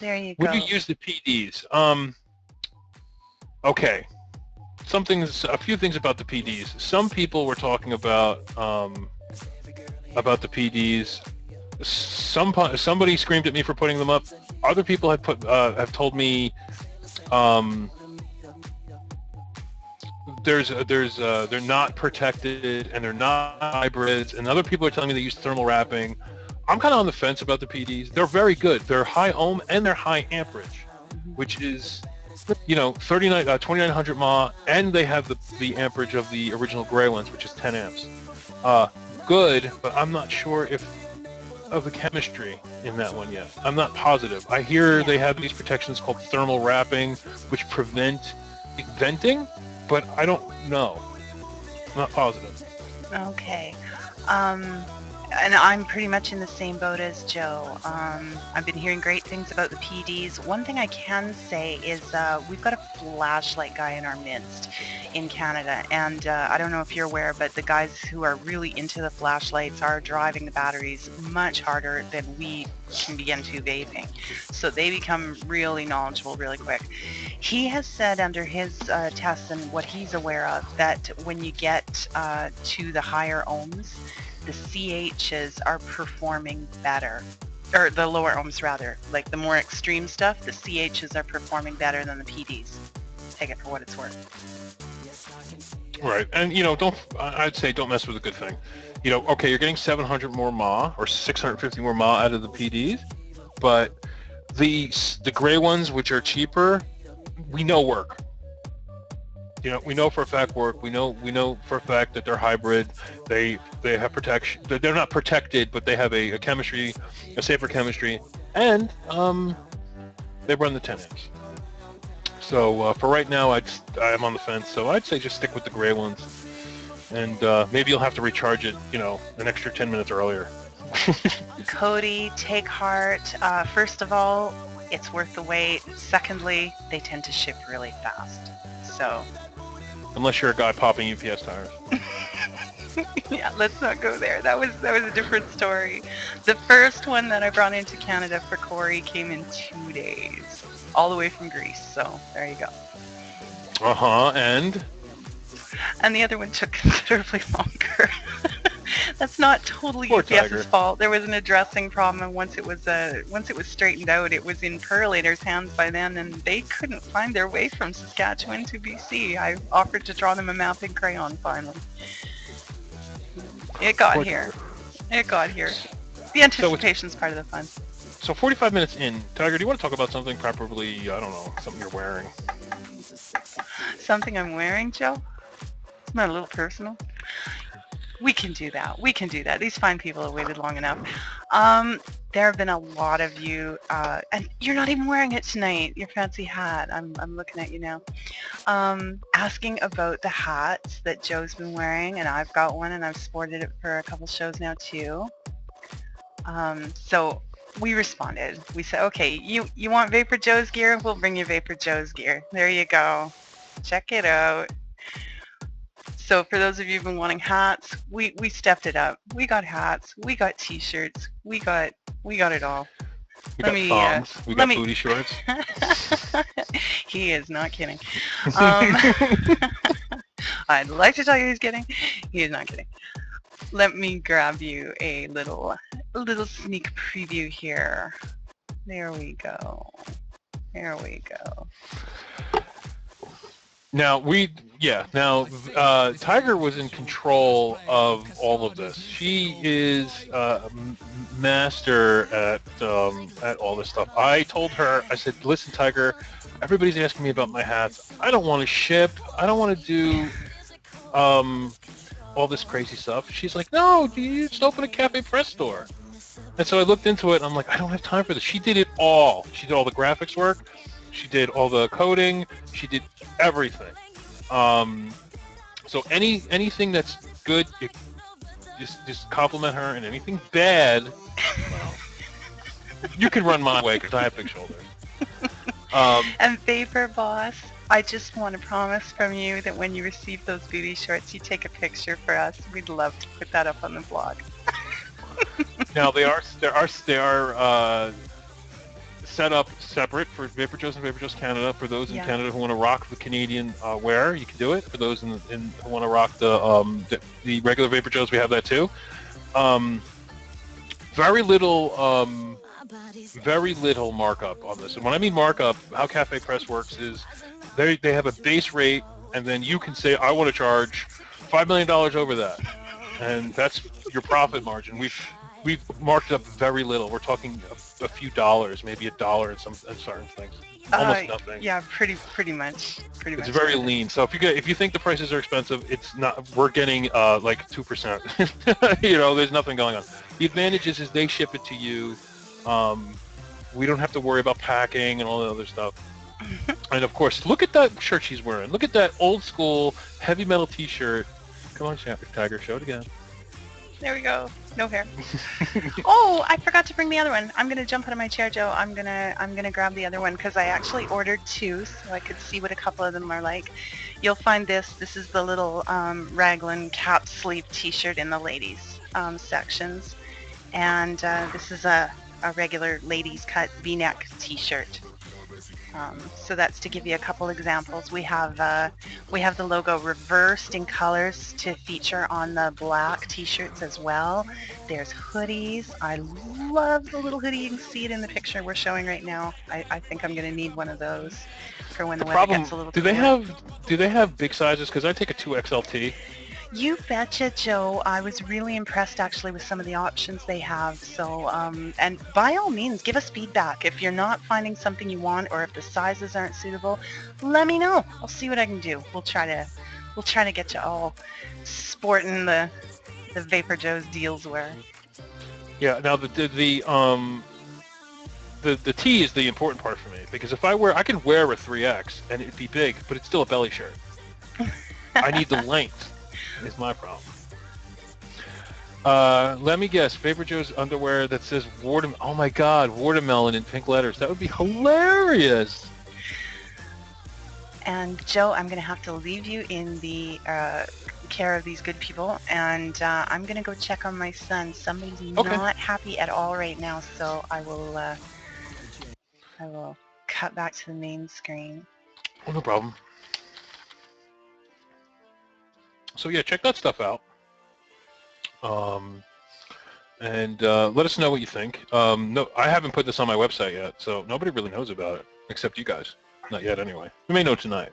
There you go. Would you use the PDs? Okay. A few things about the PDs. Some people were talking about the PDs. Somebody screamed at me for putting them up. Other people have told me they're not protected and they're not hybrids. And other people are telling me they use thermal wrapping. I'm kind of on the fence about the PDs. They're very good. They're high ohm and they're high amperage, which is, 2900 mAh, and they have the amperage of the original gray ones, which is 10 amps. Good, but I'm not sure of the chemistry in that one yet. I'm not positive. I hear they have these protections called thermal wrapping, which prevent venting, but I don't know. I'm not positive. Okay. And I'm pretty much in the same boat as Joe. I've been hearing great things about the PDs. One thing I can say is we've got a flashlight guy in our midst in Canada, and I don't know if you're aware, but the guys who are really into the flashlights are driving the batteries much harder than we can begin to vaping. So they become really knowledgeable really quick. He has said under his tests and what he's aware of that when you get to the higher ohms, the CHs are performing better, or the lower ohms rather, like the more extreme stuff, the CHs are performing better than the PDs. Take it for what it's worth. Right, and I'd say don't mess with a good thing. Okay, you're getting 700 more mAh or 650 more mAh out of the PDs, but the gray ones, which are cheaper, we know work. We know for a fact work. We know for a fact that they're hybrid. They have protection. They're not protected, but they have a chemistry, a safer chemistry, and they run the 10 amps. So for right now, I'm on the fence. So I'd say just stick with the gray ones, and maybe you'll have to recharge it, an extra 10 minutes earlier. Cody, take heart. First of all, it's worth the wait. Secondly, they tend to ship really fast. So. Unless you're a guy popping UPS tires. Yeah, let's not go there. That was a different story. The first one that I brought into Canada for Corey came in 2 days, all the way from Greece. So there you go. And the other one took considerably longer. That's not totally Poor UPS's Tiger. fault. There was an addressing problem, and once it was straightened out, it was in Percolator's hands by then, and they couldn't find their way from Saskatchewan to BC. I offered to draw them a map in crayon finally. It got here. It got here. The anticipation's part of the fun. So 45 minutes in, Tiger, do you want to talk about something, preferably, I don't know, something you're wearing? Something I'm wearing, Joe? Isn't that a little personal? We can do that. These fine people have waited long enough. There have been a lot of you, and you're not even wearing it tonight, your fancy hat. I'm looking at you now. Asking about the hats that Joe's been wearing, and I've got one, and I've sported it for a couple shows now too. So we responded. We said, okay, you want VaporJoe's gear? We'll bring you VaporJoe's gear. There you go. Check it out. So for those of you who've been wanting hats, we stepped it up. We got hats, we got t-shirts, we got it all. We got thongs, we got booty shorts. He is not kidding. I'd like to tell you he's kidding. He is not kidding. Let me grab you a little sneak preview here. There we go. There we go. Now Tiger was in control of all of this. She is master at all this stuff. I told her, I said, listen, Tiger, everybody's asking me about my hats. I don't want to ship. I don't want to do all this crazy stuff. She's like, no, you just open a Cafe Press store. And so I looked into it, and I'm like, I don't have time for this. She did it all. She did all the graphics work. She did all the coding. She did everything. So anything that's good, just compliment her, and anything bad, well, you can run my way because I have big shoulders. And Vapor Boss, I just want to promise from you that when you receive those booty shorts, you take a picture for us. We'd love to put that up on the blog. Now they are set up separate for VaporJoe's and VaporJoe's Canada. For those in Canada who want to rock the Canadian wear, you can do it. For those who want to rock the regular VaporJoe's, we have that too. Very little markup on this. And when I mean markup, how Cafe Press works is they have a base rate, and then you can say, I want to charge $5 million over that, and that's your profit margin. we've marked it up very little. We're talking a few dollars, maybe $1 in certain things. Almost nothing. Yeah, pretty much. It's very lean. So if you think the prices are expensive, it's not. We're getting like 2%. You know, there's nothing going on. The advantage is they ship it to you. We don't have to worry about packing and all the other stuff. And of course, look at that shirt she's wearing. Look at that old school heavy metal T-shirt. Come on, Tiger, show it again. There we go. No hair. Oh, I forgot to bring the other one. I'm gonna jump out of my chair, Joe. I'm gonna grab the other one because I actually ordered 2, so I could see what a couple of them are like. You'll find this. This is the little raglan cap sleeve T-shirt in the ladies sections, and this is a regular ladies cut V-neck T-shirt. So that's to give you a couple examples. We have the logo reversed in colors to feature on the black T-shirts as well. There's hoodies. I love the little hoodie. You can see it in the picture we're showing right now. I think I'm going to need one of those for when the weather gets a little cooler. Do they have big sizes? Because I take a 2XLT. You betcha, Joe. I was really impressed actually with some of the options they have. So, and by all means, give us feedback. If you're not finding something you want, or if the sizes aren't suitable, let me know. I'll see what I can do. We'll try to get you all sporting the VaporJoe's deals wear. Yeah. Now the T is the important part for me, because if I can wear a 3X and it'd be big, but it's still a belly shirt. I need the length. Is my problem. Let me guess. VaporJoe's underwear that says oh my God, watermelon in pink letters. That would be hilarious. And Joe, I'm going to have to leave you in the care of these good people, and I'm going to go check on my son. Somebody's not happy at all right now, so I will cut back to the main screen. Oh, no problem. So yeah, check that stuff out. And let us know what you think. No, I haven't put this on my website yet, so nobody really knows about it, except you guys. Not yet, anyway. We may know tonight.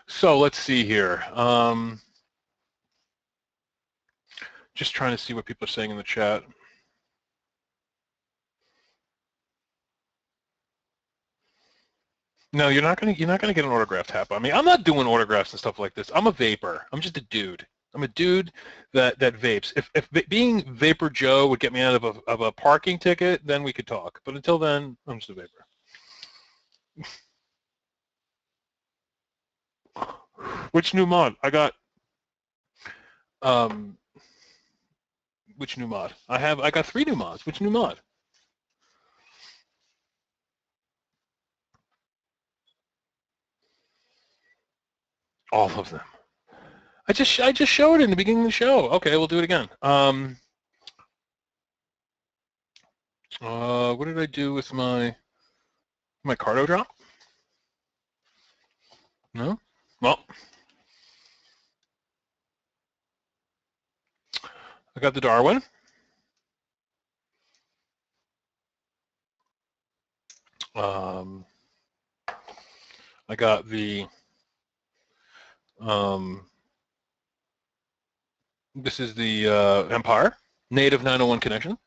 So let's see here. Just trying to see what people are saying in the chat. No, you're not gonna get an autograph tap on me. I'm not doing autographs and stuff like this. I'm a vapor. I'm just a dude. I'm a dude that vapes. If being VaporJoe would get me out of a parking ticket, then we could talk. But until then, I'm just a vapor. Which new mod? I got which new mod? I got 3 new mods. Which new mod? All of them. I just showed it in the beginning of the show. Okay, we'll do it again. What did I do with my cardo drop? No? Well, I got the Darwin. I got the this is the Empire Native 901 connection.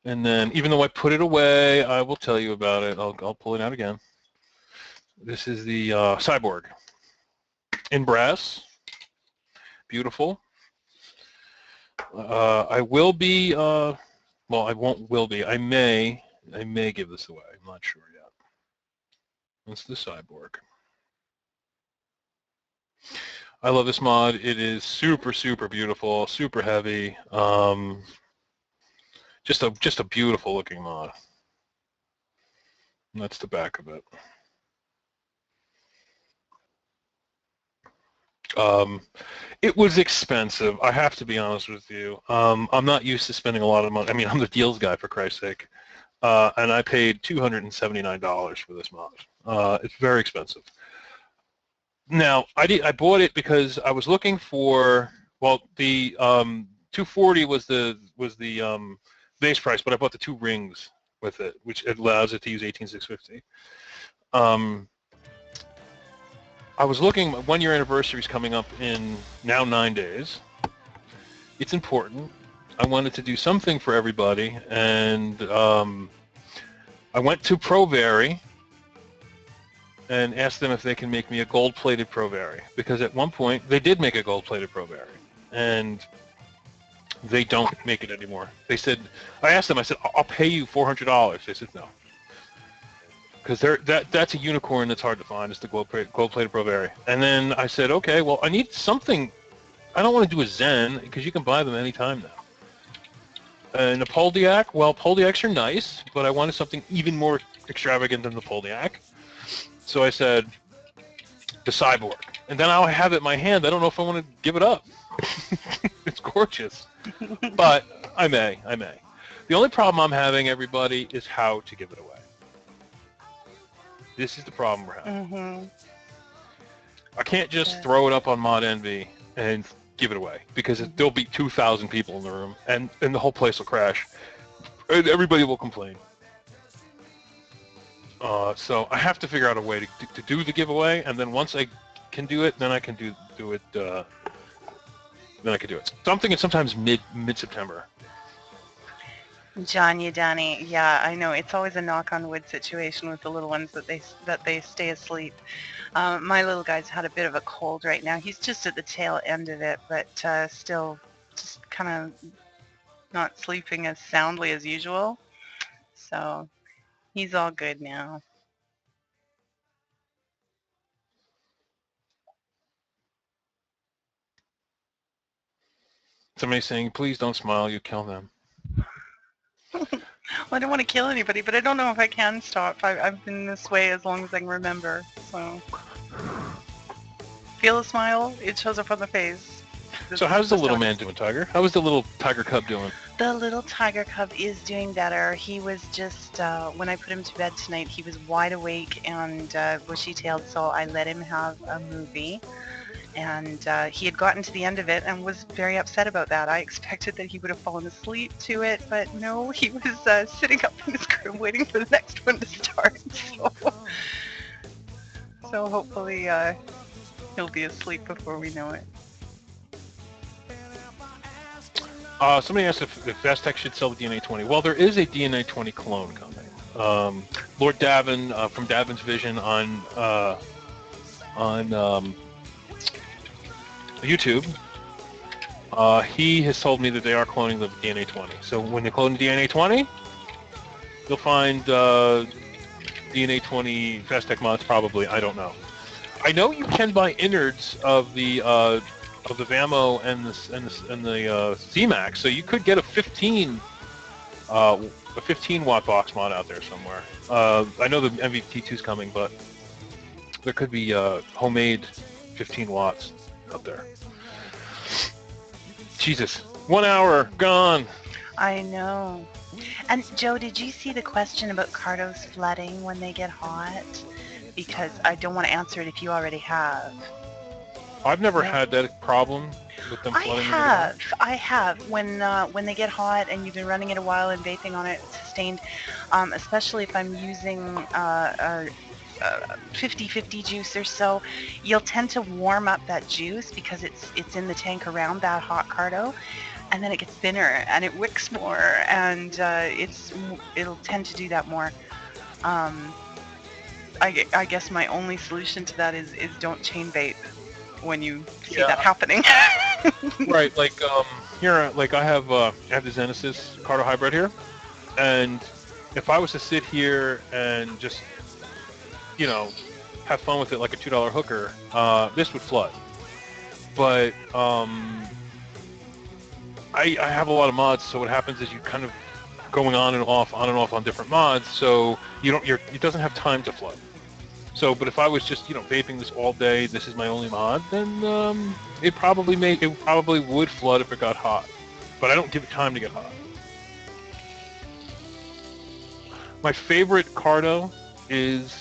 And then, even though I put it away, I will tell you about it. I'll pull it out again. This is the Cyborg in brass. Beautiful. I will be, well, I will be. I may give this away. I'm not sure yet. That's the Cyborg. I love this mod. It is super, super beautiful, super heavy. Just a beautiful looking mod. And that's the back of it. It was expensive. I have to be honest with you. I'm not used to spending a lot of money. I mean, I'm the deals guy, for Christ's sake. And I paid $279 for this mod. It's very expensive. Now, I bought it because I was looking for, well, the 240 was the base price, but I bought the 2 rings with it, which allows it to use 18650. I was looking, 1 year anniversary is coming up in now 9 days, it's important. I wanted to do something for everybody, and I went to ProVary and asked them if they can make me a gold-plated ProVary, because at one point they did make a gold-plated ProVary, and they don't make it anymore. They said, I asked them, I said, I'll pay you $400. They said no, because that's a unicorn that's hard to find. It's the gold-plated ProVary. And then I said, okay, well, I need something. I don't want to do a Zen, because you can buy them anytime now. And a Poldiac, well, Poldiacs are nice, but I wanted something even more extravagant than the Poldiac. So I said, the Cyborg. And then I'll have it in my hand. I don't know if I want to give it up. It's gorgeous. But I may. The only problem I'm having, everybody, is how to give it away. This is the problem we're having. Mm-hmm. I can't just throw it up on Mod Envy and give it away, because there'll be 2,000 people in the room, and the whole place will crash. And everybody will complain. So I have to figure out a way to do the giveaway, and then once I can do it, then I can do it. Then I can do it. So I'm thinking sometimes mid-September. John Yadani, yeah, I know. It's always a knock on wood situation with the little ones that they stay asleep. My little guy's had a bit of a cold right now. He's just at the tail end of it, but still just kind of not sleeping as soundly as usual. So he's all good now. Somebody's saying, please don't smile, you kill them. Well, I don't want to kill anybody, but I don't know if I can stop. I've been this way as long as I can remember. So feel a smile, it shows up on the face. So how's the little man doing, Tiger? How is the little tiger cub doing? The little tiger cub is doing better. He was just, when I put him to bed tonight, he was wide awake and bushy-tailed, so I let him have a movie. And he had gotten to the end of it and was very upset about that. I expected that he would have fallen asleep to it, but no, he was sitting up in his crib waiting for the next one to start. So hopefully he'll be asleep before we know it. Somebody asked if Vastec should sell the DNA 20. Well, there is a DNA 20 clone coming. Lord Davin from Davin's Vision on YouTube, he has told me that they are cloning the DNA 20. So when they clone DNA 20, you'll find DNA 20 Vastec mods probably. I don't know. I know you can buy innards of the Vamo and the C-Max, so you could get a 15 watt box mod out there somewhere. I know the MVT2 is coming, but there could be homemade 15 watts out there. Jesus, 1 hour gone. I know. And Joe, did you see the question about cardos flooding when they get hot? Because I don't want to answer it if you already have. I've never had that problem with them flooding. I have. When they get hot and you've been running it a while and vaping on it sustained, especially if I'm using 50-50 juice or so, you'll tend to warm up that juice because it's in the tank around that hot cardo, and then it gets thinner and it wicks more, and it'll tend to do that more. I guess my only solution to that is don't chain vape when you see that happening. Right, like here, like I have the Genesis Cardo Hybrid here, and if I was to sit here and just, you know, have fun with it like a $2 hooker, this would flood. But I have a lot of mods, so what happens is you kind of going on and off on different mods, so it doesn't have time to flood. So, but if I was just, vaping this all day, this is my only mod, then it probably would flood if it got hot. But I don't give it time to get hot. My favorite cardo is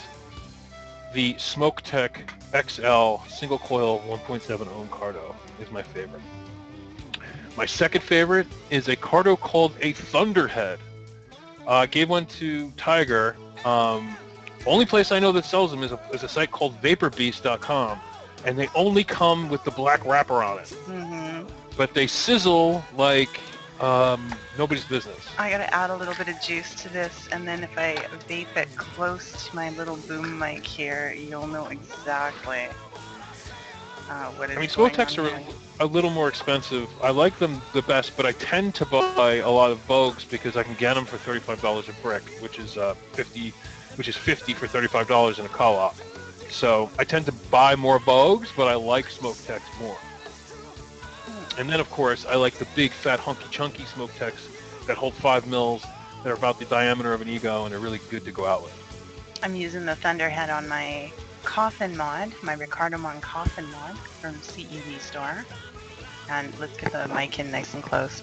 the SmokeTech XL single coil 1.7 ohm cardo is my favorite. My second favorite is a cardo called a Thunderhead. I gave one to Tiger. Only place I know that sells them is a site called VaporBeast.com, and they only come with the black wrapper on it. Mm-hmm. but they sizzle like nobody's business. I gotta add a little bit of juice to this, and then if I vape it close to my little boom mic here, you'll know exactly what is I mean, smoke going on techs are here. a little more expensive. I like them the best, but I tend to buy a lot of Vogues because I can get them for $35 a brick, which is 50 for $35 in a co-op. So I tend to buy more Vogues, but I like smoke techs more. And then, of course, I like the big, fat, hunky, chunky smoke techs that hold 5 mils, that are about the diameter of an Ego, and they're really good to go out with. I'm using the Thunderhead on my coffin mod, my Ricardamon coffin mod from CEV store. And let's get the mic in nice and close.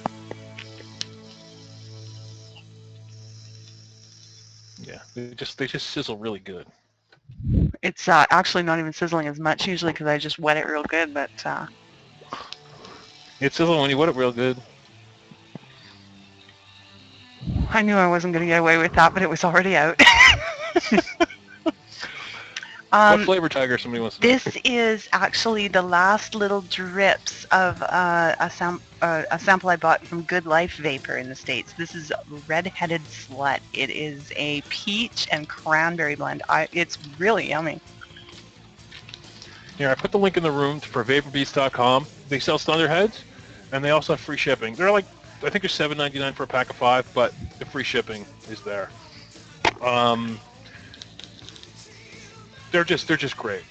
Yeah, they just sizzle really good. It's actually not even sizzling as much usually because I just wet it real good, but It sizzles when you wet it real good. I knew I wasn't going to get away with that, but it was already out. What flavor Tiger, somebody wants to know? This is actually the last little drips of a sample I bought from Good Life Vapor in the States. This is Red-Headed Slut. It is a peach and cranberry blend. It's really yummy. Here, I put the link in the room for VaporBeast.com. They sell Thunderheads, and they also have free shipping. They're like, I think they're $7.99 for a pack of 5, but the free shipping is there. They're just great.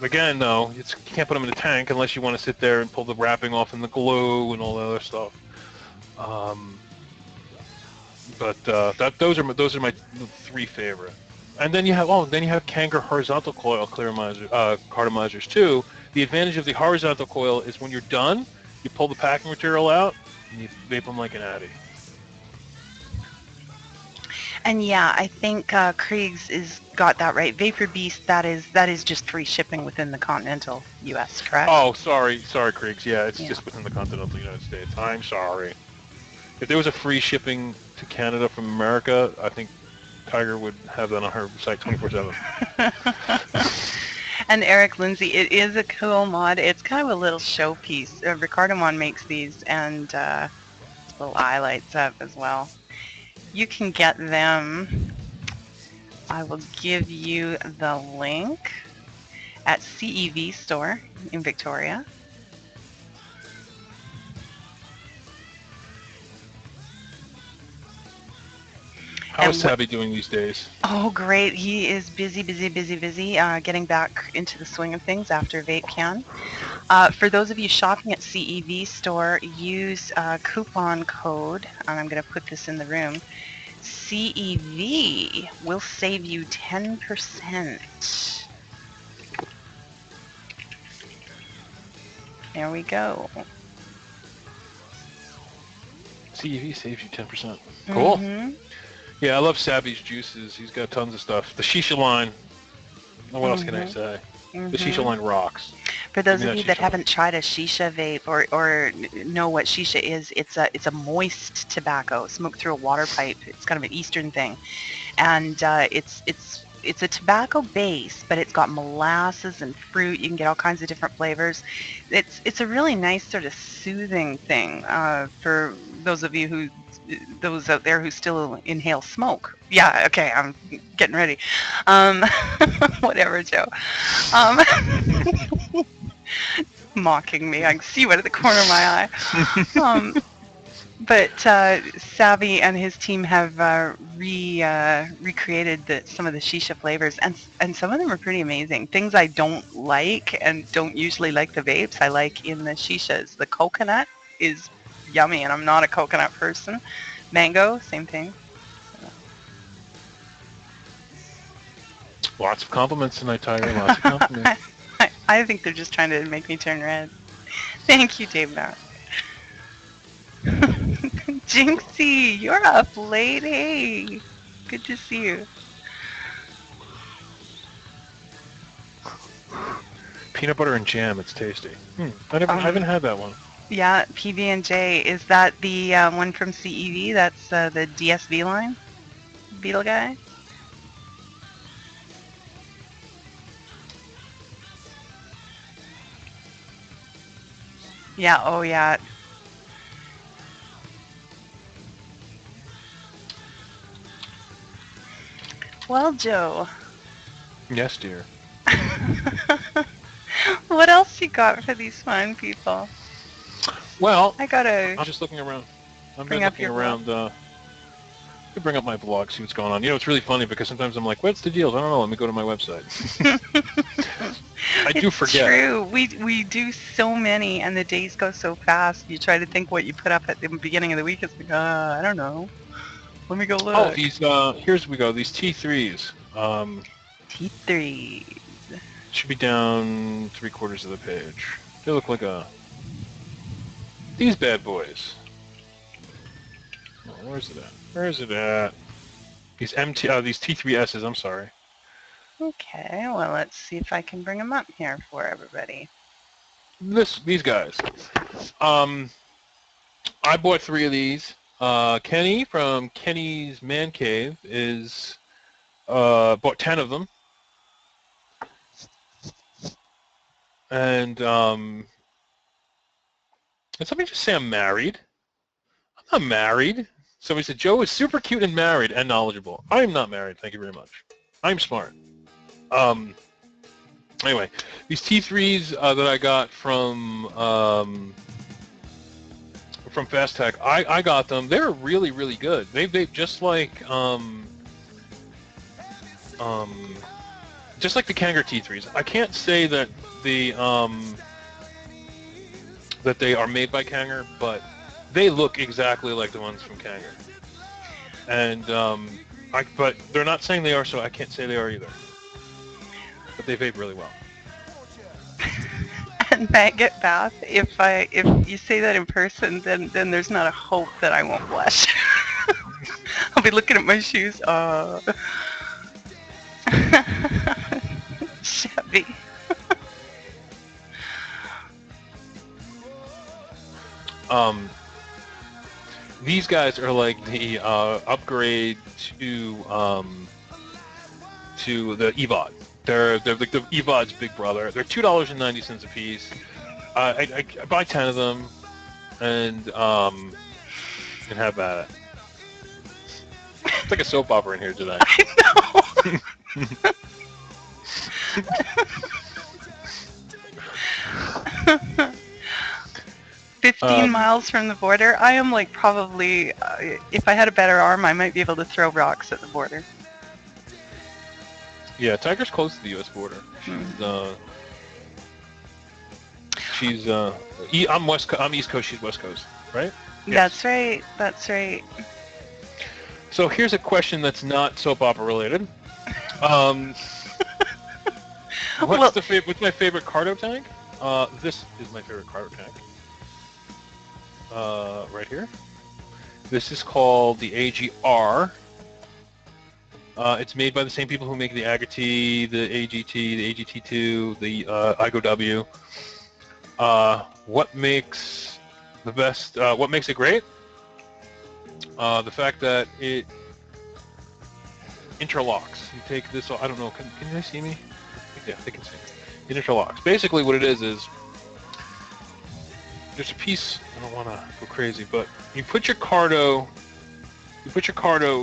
Again, though, you can't put them in a tank unless you want to sit there and pull the wrapping off and the glue and all the other stuff. Those are my 3 favorite. And then you have Kanger horizontal coil cartomizers too. The advantage of the horizontal coil is when you're done, you pull the packing material out and you vape them like an Addy. And yeah, I think Krieg's is got that right. Vapor Beast, that is just free shipping within the continental U.S., correct? Oh, sorry, Kriegs. Yeah, it's just within the continental United States. I'm sorry. If there was a free shipping to Canada from America, I think Tiger would have that on her site 24/7. And Eric Lindsay, it is a cool mod. It's kind of a little showpiece. Ricardamon makes these, and little eye lights up as well. You can get them. I will give you the link at CEV store in Victoria. How is Sabby doing these days? Oh, great. He is busy, getting back into the swing of things after VapeCon. For those of you shopping at CEV store, use coupon code, and I'm going to put this in the room, CEV will save you 10%. There we go. CEV saves you 10%. Cool. Mm-hmm. Yeah, I love Sabby's juices. He's got tons of stuff. The Shisha line, what else can I say? The Shisha line rocks. For those of you that haven't tried a Shisha vape or know what Shisha is, it's a moist tobacco smoked through a water pipe. It's kind of an Eastern thing. And it's a tobacco base, but it's got molasses and fruit. You can get all kinds of different flavors. It's a really nice sort of soothing thing for those of you those out there who still inhale smoke. Yeah, okay, I'm getting ready. Whatever, Joe. Mocking me. I can see one at the corner of my eye. But Savvy and his team have recreated some of the Shisha flavors, and some of them are pretty amazing. Things I don't like and don't usually like the vapes, I like in the Shishas. The coconut is yummy, and I'm not a coconut person. Mango, same thing. Lots of compliments tonight, Tiger. Lots of compliments. I think they're just trying to make me turn red. Thank you, Dave Matt. Jinxie, you're up late. Hey, good to see you. Peanut butter and jam, it's tasty. I haven't had that one. Yeah, PB&J. Is that the one from CEV? That's the DSV line? Beetle guy? Yeah, oh yeah. Well, Joe, Yes, dear. what else you got for these fine people? Well, I gotta I'm just looking around. I've bring been up looking your blog. around. Let me bring up my blog, see what's going on. You know, it's really funny because sometimes I'm like, what's the deal? I don't know. Let me go to my website. I do It's forget. true. We do so many, and the days go so fast. You try to think what you put up at the beginning of the week. It's like, I don't know. Let me go Oh, look. these, here's we go. These T3s. T3. Should be down 3/4 of the page. They look like these bad boys. Oh, where's it at? Where is it at? These T3Ss, I'm sorry. Okay, well, let's see if I can bring them up here for everybody. These guys. I bought 3 of these. Kenny from Kenny's Man Cave bought 10 of them. And did somebody just say I'm married? I'm not married. Somebody said Joe is super cute and married and knowledgeable. I am not married, thank you very much. I'm smart. Anyway, these T3s that I got from Fast Tech, I got them. They're really, really good. They just like the Kanger T3s. I can't say that that they are made by Kanger, but they look exactly like the ones from Kanger. And but they're not saying they are, so I can't say they are either. But they vape really well. And Maggot Bath, if you say that in person, then there's not a hope that I won't blush. I'll be looking at my shoes. Chevy. These guys are like the upgrade to the EVOD. They're like the EVOD's big brother. They're $2.90 a piece. I buy 10 of them and have at it. It's like a soap opera in here today. I know. 15 miles from the border. I am like probably, if I had a better arm, I might be able to throw rocks at the border. Yeah, Tiger's close to the U.S. border. I'm East Coast. She's West Coast, right? Yes. That's right. That's right. So here's a question that's not soap opera related. What's my favorite cardo tank? This is my favorite cardo tank. Right here. This is called the AGR. It's made by the same people who make the AGT, the AGT, the AGT2, the IGO-W. What makes it great? The fact that it interlocks. You take this, I don't know, can you guys see me? Yeah, they can see me. It interlocks. Basically what it is there's a piece, I don't want to go crazy, but you put your cardo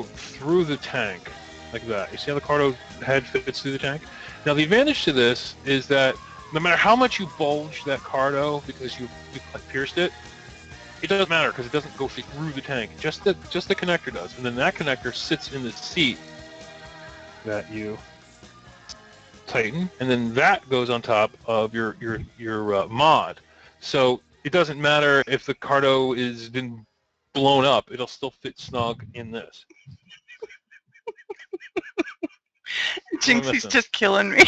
through the tank like that. You see how the cardo head fits through the tank? Now the advantage to this is that no matter how much you bulge that cardo because you pierced it, it doesn't matter because it doesn't go through the tank. Just the connector does, and then that connector sits in the seat that you tighten, and then that goes on top of your mod. So it doesn't matter if the cardo is been blown up; it'll still fit snug in this. Jinxie's just killing me.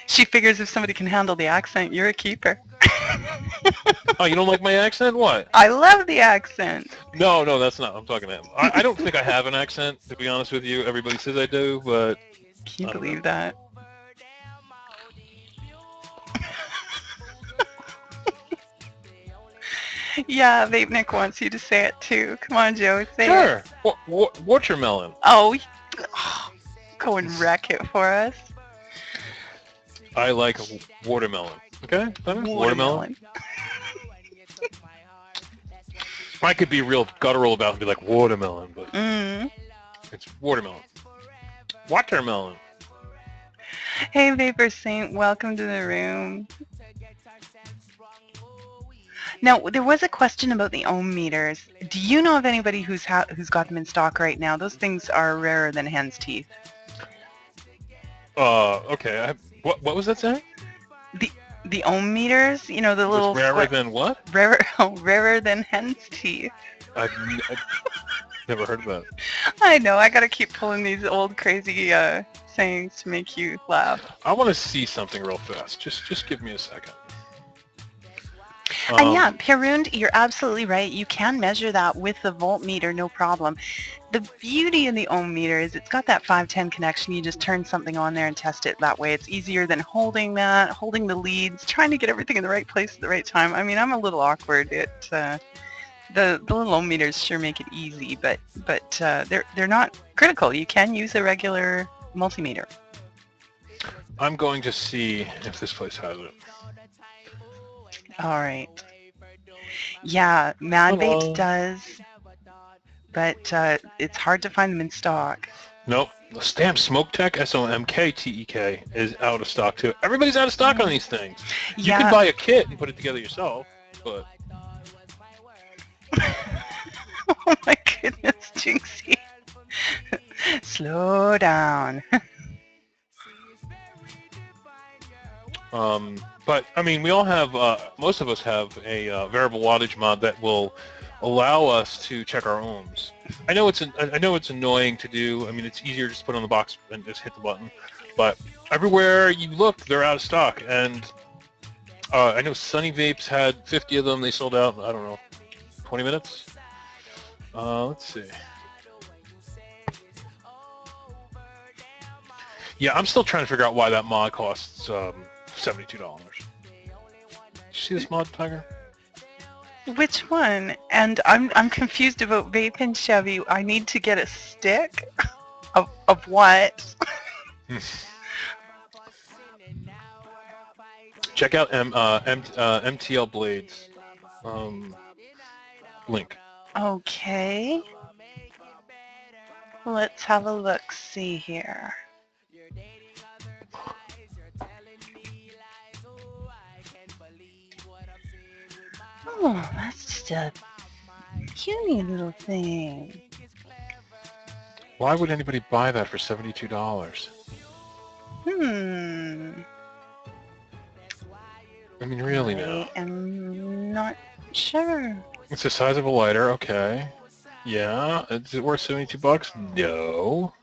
She figures if somebody can handle the accent, you're a keeper. Oh, you don't like my accent? What? I love the accent. No, that's not. I'm talking to him. I don't think I have an accent, to be honest with you. Everybody says I do, but can you believe that? Yeah, Vape Nick wants you to say it too. Come on, Joe, say it. Sure. Watermelon. Oh, go and wreck it for us. I like watermelon. Okay? Watermelon. Watermelon. I could be real guttural about it and be like watermelon, but Mm. it's watermelon. Watermelon. Hey, Vapor Saint, welcome to the room. Now, there was a question about the ohm meters. Do you know of anybody who's got them in stock right now? Those things are rarer than hen's teeth. Okay. What was that saying? The ohm meters, you know, the Is little this rarer than what? rarer than hen's teeth. I've never heard of that. I know. I gotta keep pulling these old crazy sayings to make you laugh. I want to see something real fast. Just give me a second. And yeah, Perund, you're absolutely right. You can measure that with the voltmeter, no problem. The beauty in the ohm meter is it's got that 510 connection. You just turn something on there and test it that way. It's easier than holding the leads, trying to get everything in the right place at the right time. I mean, I'm a little awkward. The little ohm meters sure make it easy, but they're not critical. You can use a regular multimeter. I'm going to see if this place has it. All right. Yeah, Mad Vapes does, but it's hard to find them in stock. Nope. The Stamp Smoke Tech SOMKTEK is out of stock too. Everybody's out of stock on these things. You can buy a kit and put it together yourself, but oh my goodness, Jinxie. Slow down. But I mean, we all have, most of us have a variable wattage mod that will allow us to check our ohms. I know it's annoying to do. I mean, it's easier to just put on the box and just hit the button. But everywhere you look, they're out of stock. And I know Sunny Vapes had 50 of them. They sold out, I don't know, 20 minutes? Let's see. Yeah, I'm still trying to figure out why that mod costs $72. Did you see this mod, Tiger? Which one? And I'm confused about Vape and Chevy. I need to get a stick of what? Check out MTL Blades link. Okay. Let's have a look. See here. Oh, that's just a cutie little thing. Why would anybody buy that for $72? I mean, really now. I am not sure. It's the size of a lighter, okay. Yeah, is it worth $72? No.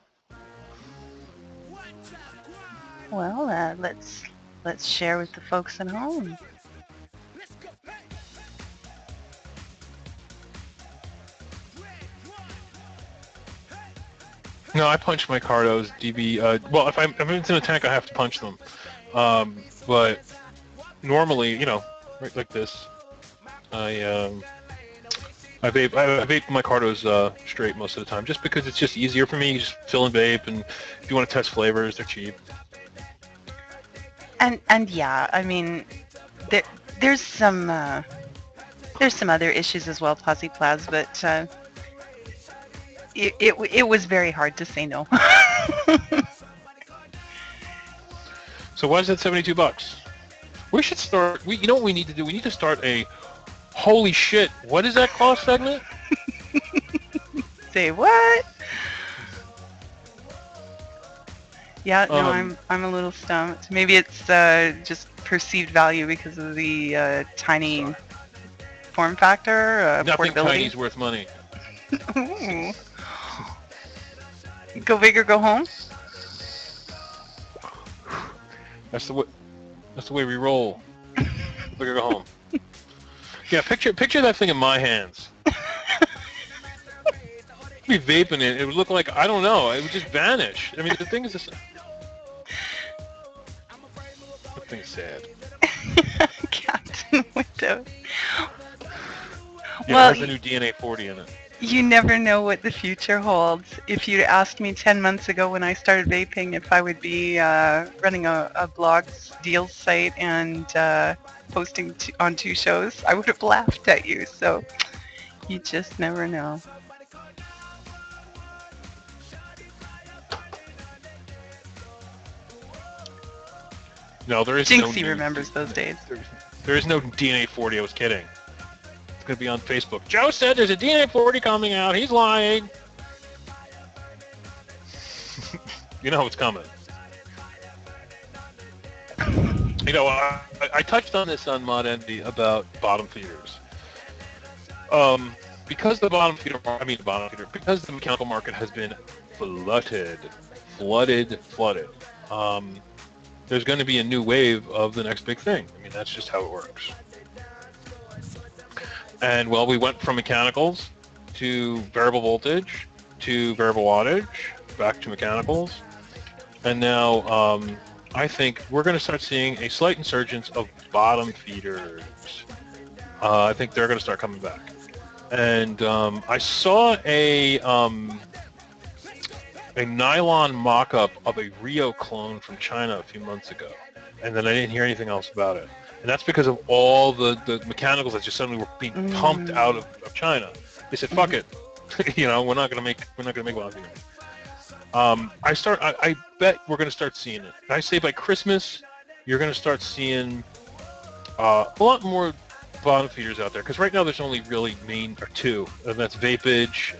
Well, let's share with the folks at home. No, I punch my Cardos DB. Well, if it's in a tank, I have to punch them. But normally, you know, right like this, I vape my Cardos straight most of the time, just because it's just easier for me. You just fill and vape, and if you want to test flavors, they're cheap. And yeah, I mean, there's some other issues as well, Posse Plaz, but it was very hard to say no. So why is that $72? We should start. You know what we need to do? We need to start a holy shit. What is that cost segment? Say what? Yeah, no, I'm a little stumped. Maybe it's just perceived value because of the tiny form factor, Nothing portability. tiny's worth money. Ooh. Go big or go home. That's the way we roll. Big or go home. Yeah, picture that thing in my hands. Be vaping it. It would look like, I don't know. It would just vanish. I mean, the thing is just. That thing's sad. Captain Windows. Yeah, Well, it has the new DNA 40 in it. You never know what the future holds. If you'd asked me 10 months ago when I started vaping if I would be running a blog deals site and posting on 2 shows, I would have laughed at you. So you just never know. No, there is no Jinxie new. remembers those days. There is no DNA 40. I was kidding. It's gonna be on Facebook. Joe said there's a DNA 40 coming out. He's lying. You know it's coming. You know, I touched on this on Mod Envy about bottom feeders. Because the bottom feeder, because the mechanical market has been flooded. There's going to be a new wave of the next big thing. I mean, that's just how it works. And well, we went from mechanicals to variable voltage to variable wattage, back to mechanicals, and now I think we're going to start seeing a slight insurgence of bottom feeders. I think they're going to start coming back. And I saw a nylon mock-up of a Rio clone from China a few months ago, and then I didn't hear anything else about it. And that's because of all the mechanicals that just suddenly were being pumped out of China. They said, "Fuck it, you know, we're not gonna make bottom feeders." I bet we're gonna start seeing it. I say by Christmas, you're gonna start seeing a lot more bottom feeders out there, because right now there's only really two, and that's Vapage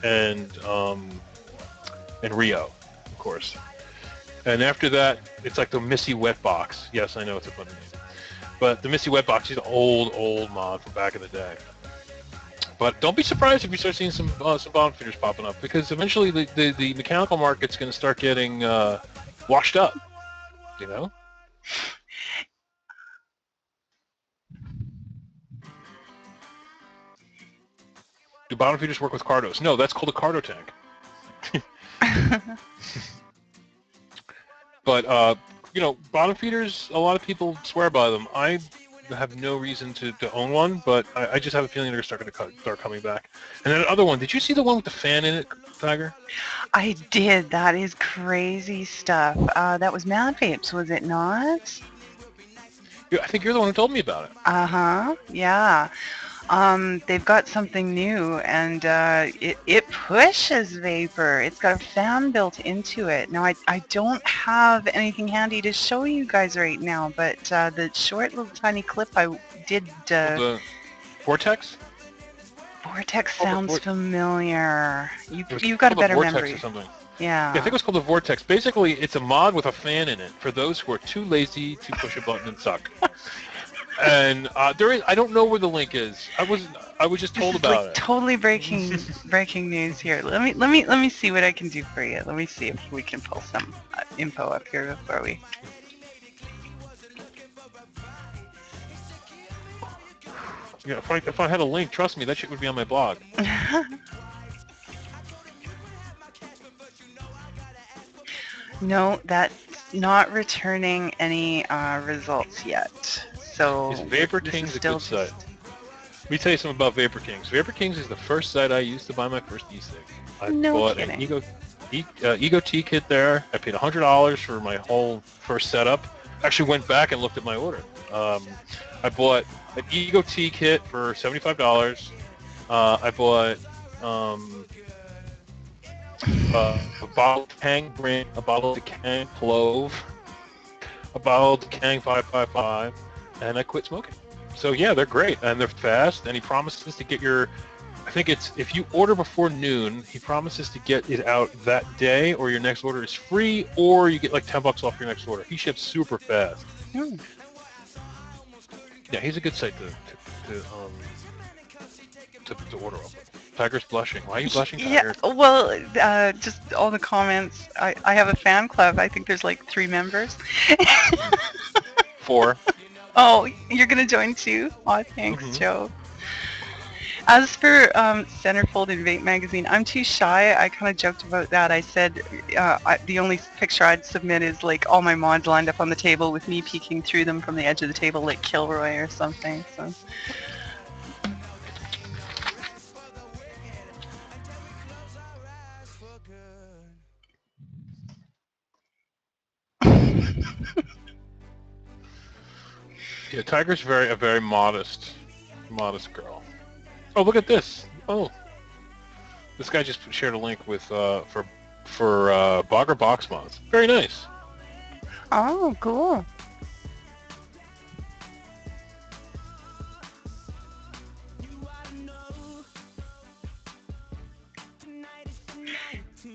and Rio, of course. And after that, it's like the Missy Wet Box. Yes, I know it's a funny name, but the Missy Wet Box is an old mod from back in the day. But don't be surprised if you start seeing some bottom feeders popping up, because eventually the mechanical market's going to start getting washed up, you know? Do bottom feeders work with Cardos? No, that's called a Cardo tank. But, you know, bottom feeders, a lot of people swear by them. I have no reason to own one, but I just have a feeling they're start coming back. And then the other one, did you see the one with the fan in it, Tiger? I did. That is crazy stuff. That was Mad Vapes, was it not? Yeah, I think you're the one who told me about it. Uh-huh. Yeah. They've got something new, and it pushes vapor. It's got a fan built into it. Now, I don't have anything handy to show you guys right now, but the short little tiny clip I did... the Vortex? Vortex sounds familiar. You've got a better Vortex memory. Or something. Yeah. Yeah, I think it was called the Vortex. Basically, it's a mod with a fan in it for those who are too lazy to push a button and suck. And I don't know where the link is. I was just told about it. Totally breaking news here. Let me see what I can do for you. Let me see if we can pull some info up here before we. Yeah, if I had a link, trust me, that shit would be on my blog. No, that's not returning any results yet. So Is Vapor Kings a good site? Let me tell you something about Vapor Kings. Vapor Kings is the first site I used to buy my first e-cig. I bought an Ego T kit there. I paid $100 for my whole first setup. Actually went back and looked at my order. I bought an Ego T kit for $75. I bought a bottle of Kang brand, a bottle of Kang Clove, a bottle of Kang 555, and I quit smoking. So yeah, they're great, and they're fast, and he promises to get your, I think it's, if you order before noon, he promises to get it out that day, or your next order is free, or you get like $10 off your next order. He ships super fast. Yeah, he's a good site to order off of. Tiger's blushing. Why are you blushing, Tiger? Yeah, well, just all the comments. I have a fan club. I think there's like 3 members. 4. Oh, you're going to join too? Aw, thanks, Joe. As for Centerfold in Vape Magazine, I'm too shy. I kind of joked about that. I said the only picture I'd submit is like all my mods lined up on the table with me peeking through them from the edge of the table like Kilroy or something. So. Yeah, Tiger's a very modest girl. Oh, look at this. Oh, this guy just shared a link with for Bogger Box Mods. Very nice. Oh, cool.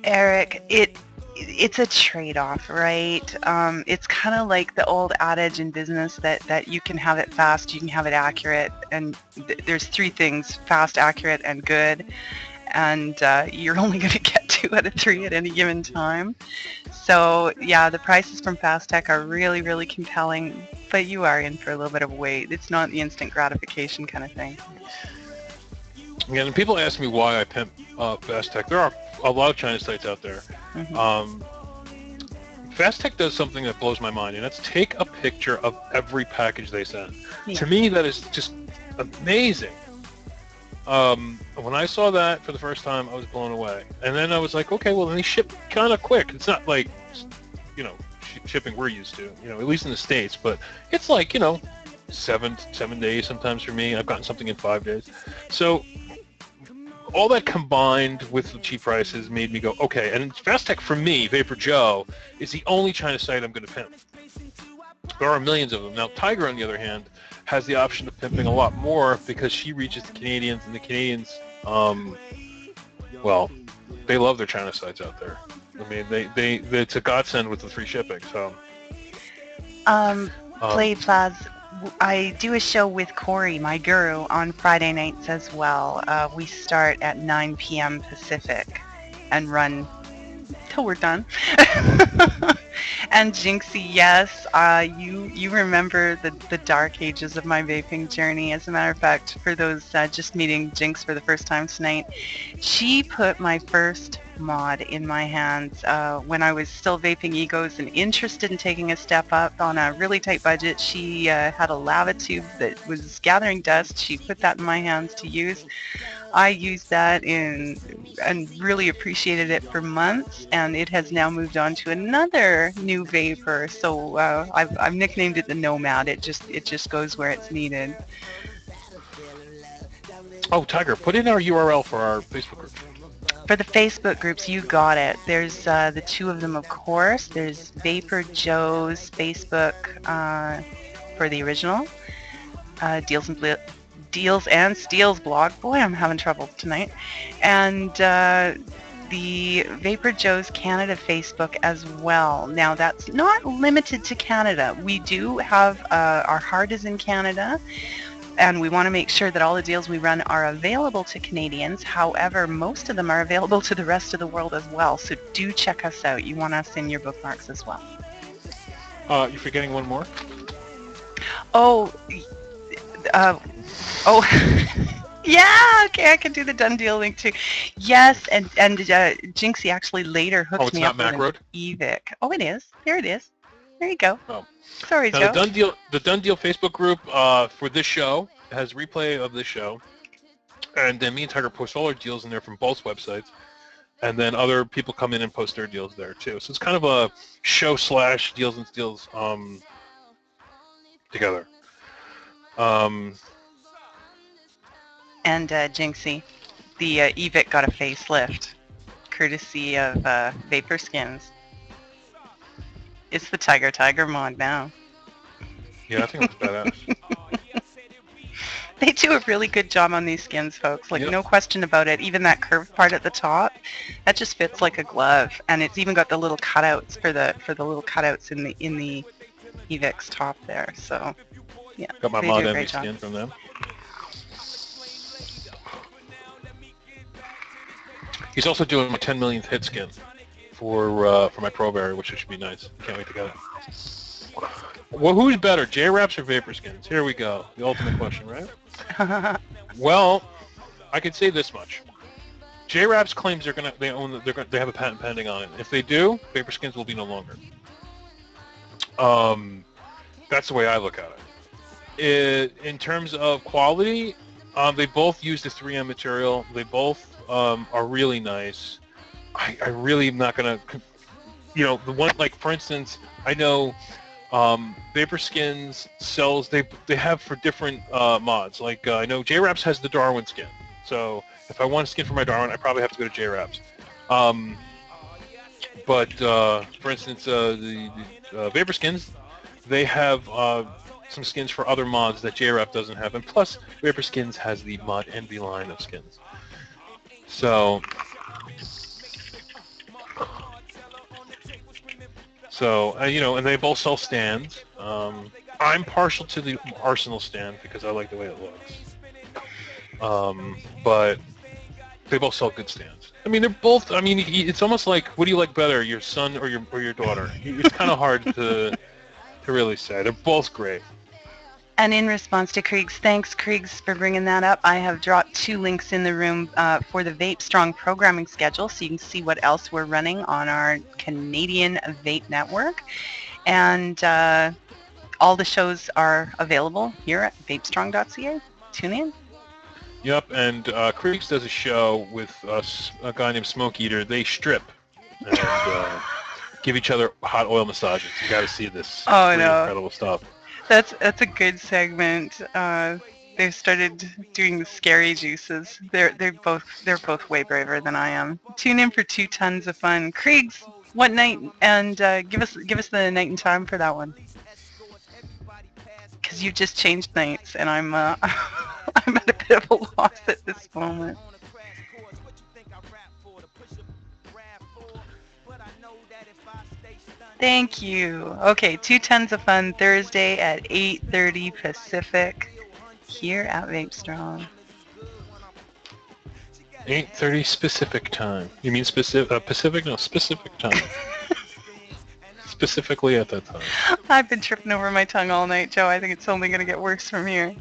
Eric, it's a trade-off, right? It's kind of like the old adage in business that you can have it fast, you can have it accurate, and there's three things: fast, accurate, and good. And you're only going to get 2 out of 3 at any given time. So yeah, the prices from Fast Tech are really, really compelling, but you are in for a little bit of wait. It's not the instant gratification kind of thing. Yeah, and people ask me why I pimp Fast Tech. There are a lot of China sites out there. Mm-hmm. Fast Tech does something that blows my mind, and that's take a picture of every package they send. Yeah. To me, that is just amazing. When I saw that for the first time, I was blown away. And then I was like, okay, well, then they ship kind of quick. It's not like, shipping we're used to, at least in the States, but it's like, 7 days sometimes for me. I've gotten something in 5 days. So all that combined with the cheap prices made me go, okay. And Fast Tech for me, VaporJoe, is the only China site I'm going to pimp. There are millions of them. Now, Tiger, on the other hand, has the option of pimping a lot more because she reaches the Canadians, and the Canadians, well, they love their China sites out there. I mean, it's a godsend with the free shipping. So, Play Plaz, I do a show with Corey, my guru, on Friday nights as well. We start at 9 p.m. Pacific and run till we're done. And Jinxie, yes, you remember the dark ages of my vaping journey. As a matter of fact, for those just meeting Jinx for the first time tonight, she put my first mod in my hands when I was still vaping egos and interested in taking a step up on a really tight budget. She had a lava tube that was gathering dust. She put that in my hands to use. I used that and really appreciated it for months, and it has now moved on to another new vapor. So I've nicknamed it the Nomad. It just goes where it's needed. Oh, Tiger, put in our URL for our Facebook group. For the Facebook groups, you got it. There's the 2 of them, of course. There's VaporJoe's Facebook for the original Deals and Steals blog. Boy, I'm having trouble tonight. And the VaporJoe's Canada Facebook as well. Now, that's not limited to Canada. We do have our heart is in Canada, and we want to make sure that all the deals we run are available to Canadians. However, most of them are available to the rest of the world as well. So do check us out. You want us in your bookmarks as well. You're forgetting one more? Oh, yeah, okay, I can do the done deal link too. Yes, and Jinxie actually later hooked me up with an eVic. Oh, it is. Here it is. There you go. Oh. Sorry, now, Joe. The Done Deal Facebook group for this show has replay of this show, and then me and Tiger post all our deals in there from both websites, and then other people come in and post their deals there too. So it's kind of a show / deals and steals together. And Jinxie, the eVic got a facelift, courtesy of Vapor Skins. It's the TygerTyger mod now. Yeah, I think it's badass. They do a really good job on these skins, folks. Like, no question about it. Even that curved part at the top, that just fits like a glove. And it's even got the little cutouts for the little cutouts in the eVic's top there. So, yeah, got my mod envy skin from them. He's also doing my 10 millionth hit skin for my Pro Berry, which should be nice. Can't wait to get it. Well, who's better, J-Raps or Vapor Skins? Here we go. The ultimate question, right? Well, I could say this much. J-Raps claims they have a patent pending on it. If they do, Vapor Skins will be no longer. That's the way I look at it. In terms of quality, they both use the 3M material. They both are really nice. I really am not gonna, the one, like, for instance, I know Vapor Skins sells, they have for different mods. Like I know JRaps has the Darwin skin. So if I want a skin for my Darwin, I probably have to go to JRaps. But for instance, the Vapor Skins, they have some skins for other mods that JRap doesn't have. And plus, Vapor Skins has the Mod Envy line of skins. So you know, and they both sell stands. I'm partial to the Arsenal stand because I like the way it looks. But they both sell good stands. I mean, they're both. I mean, it's almost like, what do you like better, your son or your daughter? It's kind of hard to really say. They're both great. And in response to Krieg's, thanks Krieg's for bringing that up. I have dropped 2 links in the room for the VapeStrong programming schedule, so you can see what else we're running on our Canadian Vape network. And all the shows are available here at vapestrong.ca. Tune in. Yep, and Krieg's does a show with a guy named Smoke Eater. They strip and give each other hot oil massages. You got to see this. Oh, Pretty no. incredible stuff. That's a good segment. They've started doing the scary juices. They're both way braver than I am. Tune in for 2 tons of fun. Krieg's, what night? And give us the night and time for that one. Because you've just changed nights, and I'm I'm at a bit of a loss at this moment. Thank you. Okay, 2 tons of fun Thursday at 8:30 Pacific here at VapeStrong. 8:30 specific time. You mean Pacific? No, specific time. Specifically at that time. I've been tripping over my tongue all night, Joe. I think it's only going to get worse from here.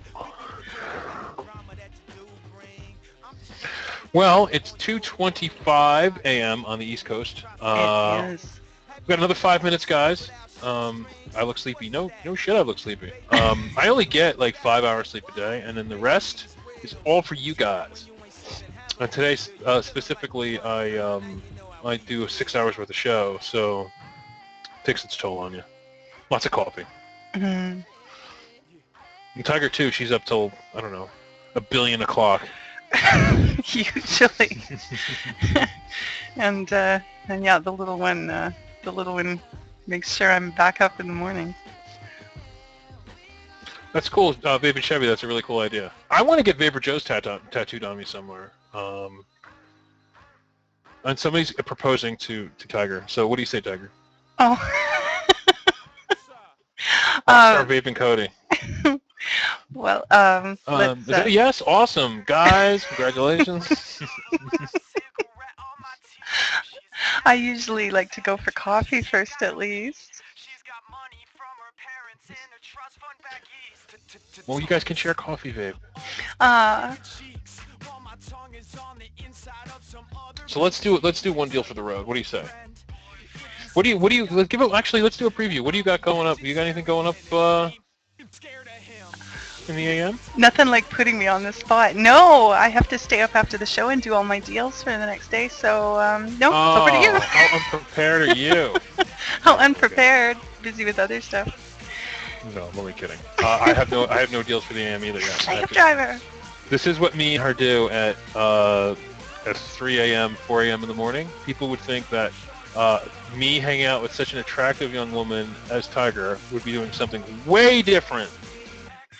Well, it's 2:25 a.m. on the East Coast. It is. We've got another 5 minutes, guys. I look sleepy. No shit, I look sleepy. I only get like 5 hours sleep a day, and then the rest is all for you guys. Today, specifically, I do 6 hours worth of show, so it takes its toll on you. Lots of coffee. Mm-hmm. And Tiger too. She's up till, I don't know, 1 billion o'clock. Usually. and yeah, the little one makes sure I'm back up in the morning. That's cool, Vapor Chevy. That's a really cool idea. I want to get VaporJoe's tattooed on me somewhere. And somebody's proposing to Tiger. So what do you say, Tiger? Oh. Rockstar Vaping Cody. Well, is that a yes? Awesome, guys! Congratulations. I usually like to go for coffee first, at least. Well, you guys can share coffee, vape. So let's do one deal for the road. What do you say? Let's do a preview. What do you got going up? You got anything going up in the AM? Nothing like putting me on the spot. No, I have to stay up after the show and do all my deals for the next day. So no, it's over to you. How unprepared are you? How unprepared. Busy with other stuff. No, I'm only kidding. I have no deals for the AM either yet. I have driver. This is what me and her do at 3 a.m., 4 a.m. in the morning. People would think that me hanging out with such an attractive young woman as Tiger would be doing something way different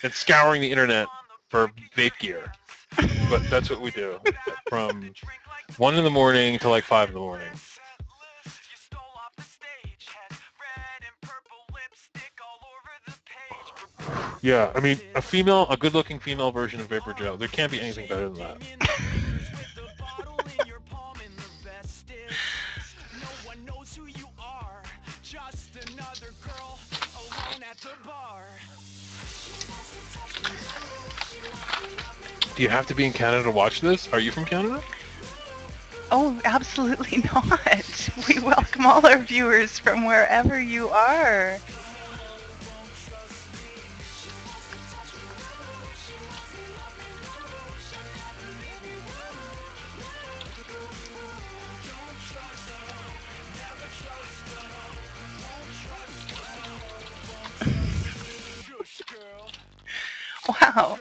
than scouring the internet for vape gear. But that's what we do from 1 in the morning to like 5 in the morning. Yeah, I mean, a good-looking female version of VaporJoe. There can't be anything better than that. Do you have to be in Canada to watch this? Are you from Canada? Oh, absolutely not. We welcome all our viewers from wherever you are. Wow.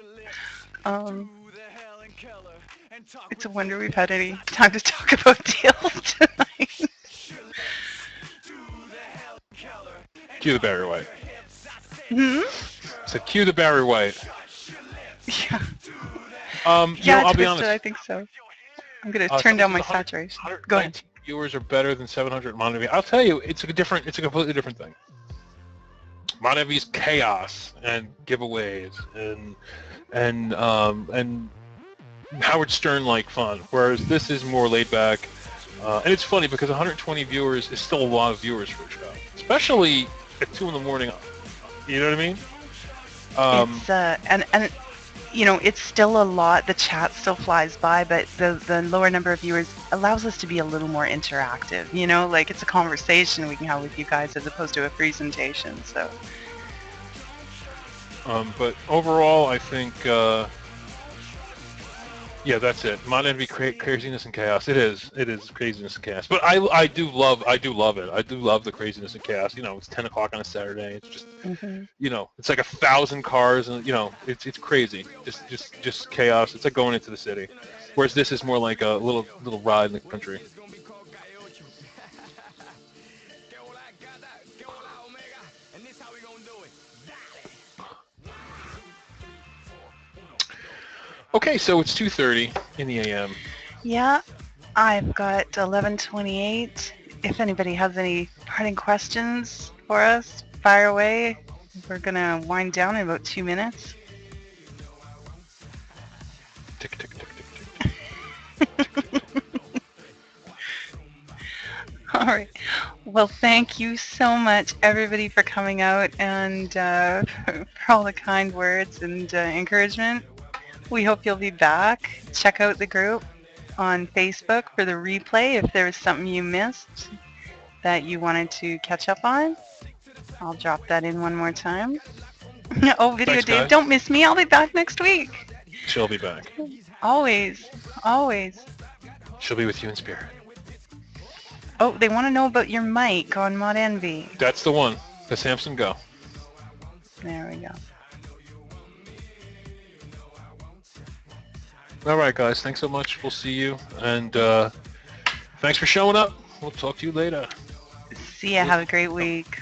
It's a wonder we've had any time to talk about deals tonight. Cue the Barry White. Hmm? So cue the Barry White. Yeah. I'll be Twisted, honest. I think so. I'm going to turn Someone down says my saturation. Go ahead. 119 viewers are better than 700 Monavi. I'll tell you, it's a completely different thing. Monavi's chaos and giveaways and Howard Stern like fun, whereas this is more laid back. And it's funny because 120 viewers is still a lot of viewers for a show, especially at 2 in the morning. You know what I mean? It's and it's still a lot. The chat still flies by, but the lower number of viewers allows us to be a little more interactive. Like it's a conversation we can have with you guys as opposed to a presentation. So. But overall, I think, yeah, that's it. Mod Envy, craziness and chaos. It is craziness and chaos. But I do love it. I do love the craziness and chaos. It's 10 o'clock on a Saturday. It's just, it's like 1,000 cars, and it's crazy. Just chaos. It's like going into the city. Whereas this is more like a little ride in the country. Okay, so it's 2:30 in the a.m. Yeah, I've got 11:28. If anybody has any parting questions for us, fire away. We're going to wind down in about 2 minutes. Tick, tick, tick, tick, tick. All right. Well, thank you so much, everybody, for coming out and for all the kind words and encouragement. We hope you'll be back. Check out the group on Facebook for the replay if there was something you missed that you wanted to catch up on. I'll drop that in one more time. Oh, Video Thanks, Dave, guys. don't miss me. I'll be back next week. She'll be back. Always. Always. She'll be with you in spirit. Oh, they want to know about your mic on Mod Envy. That's the one. The Samson Go. There we go. All right, guys. Thanks so much. We'll see you. And thanks for showing up. We'll talk to you later. See ya. Have a great week.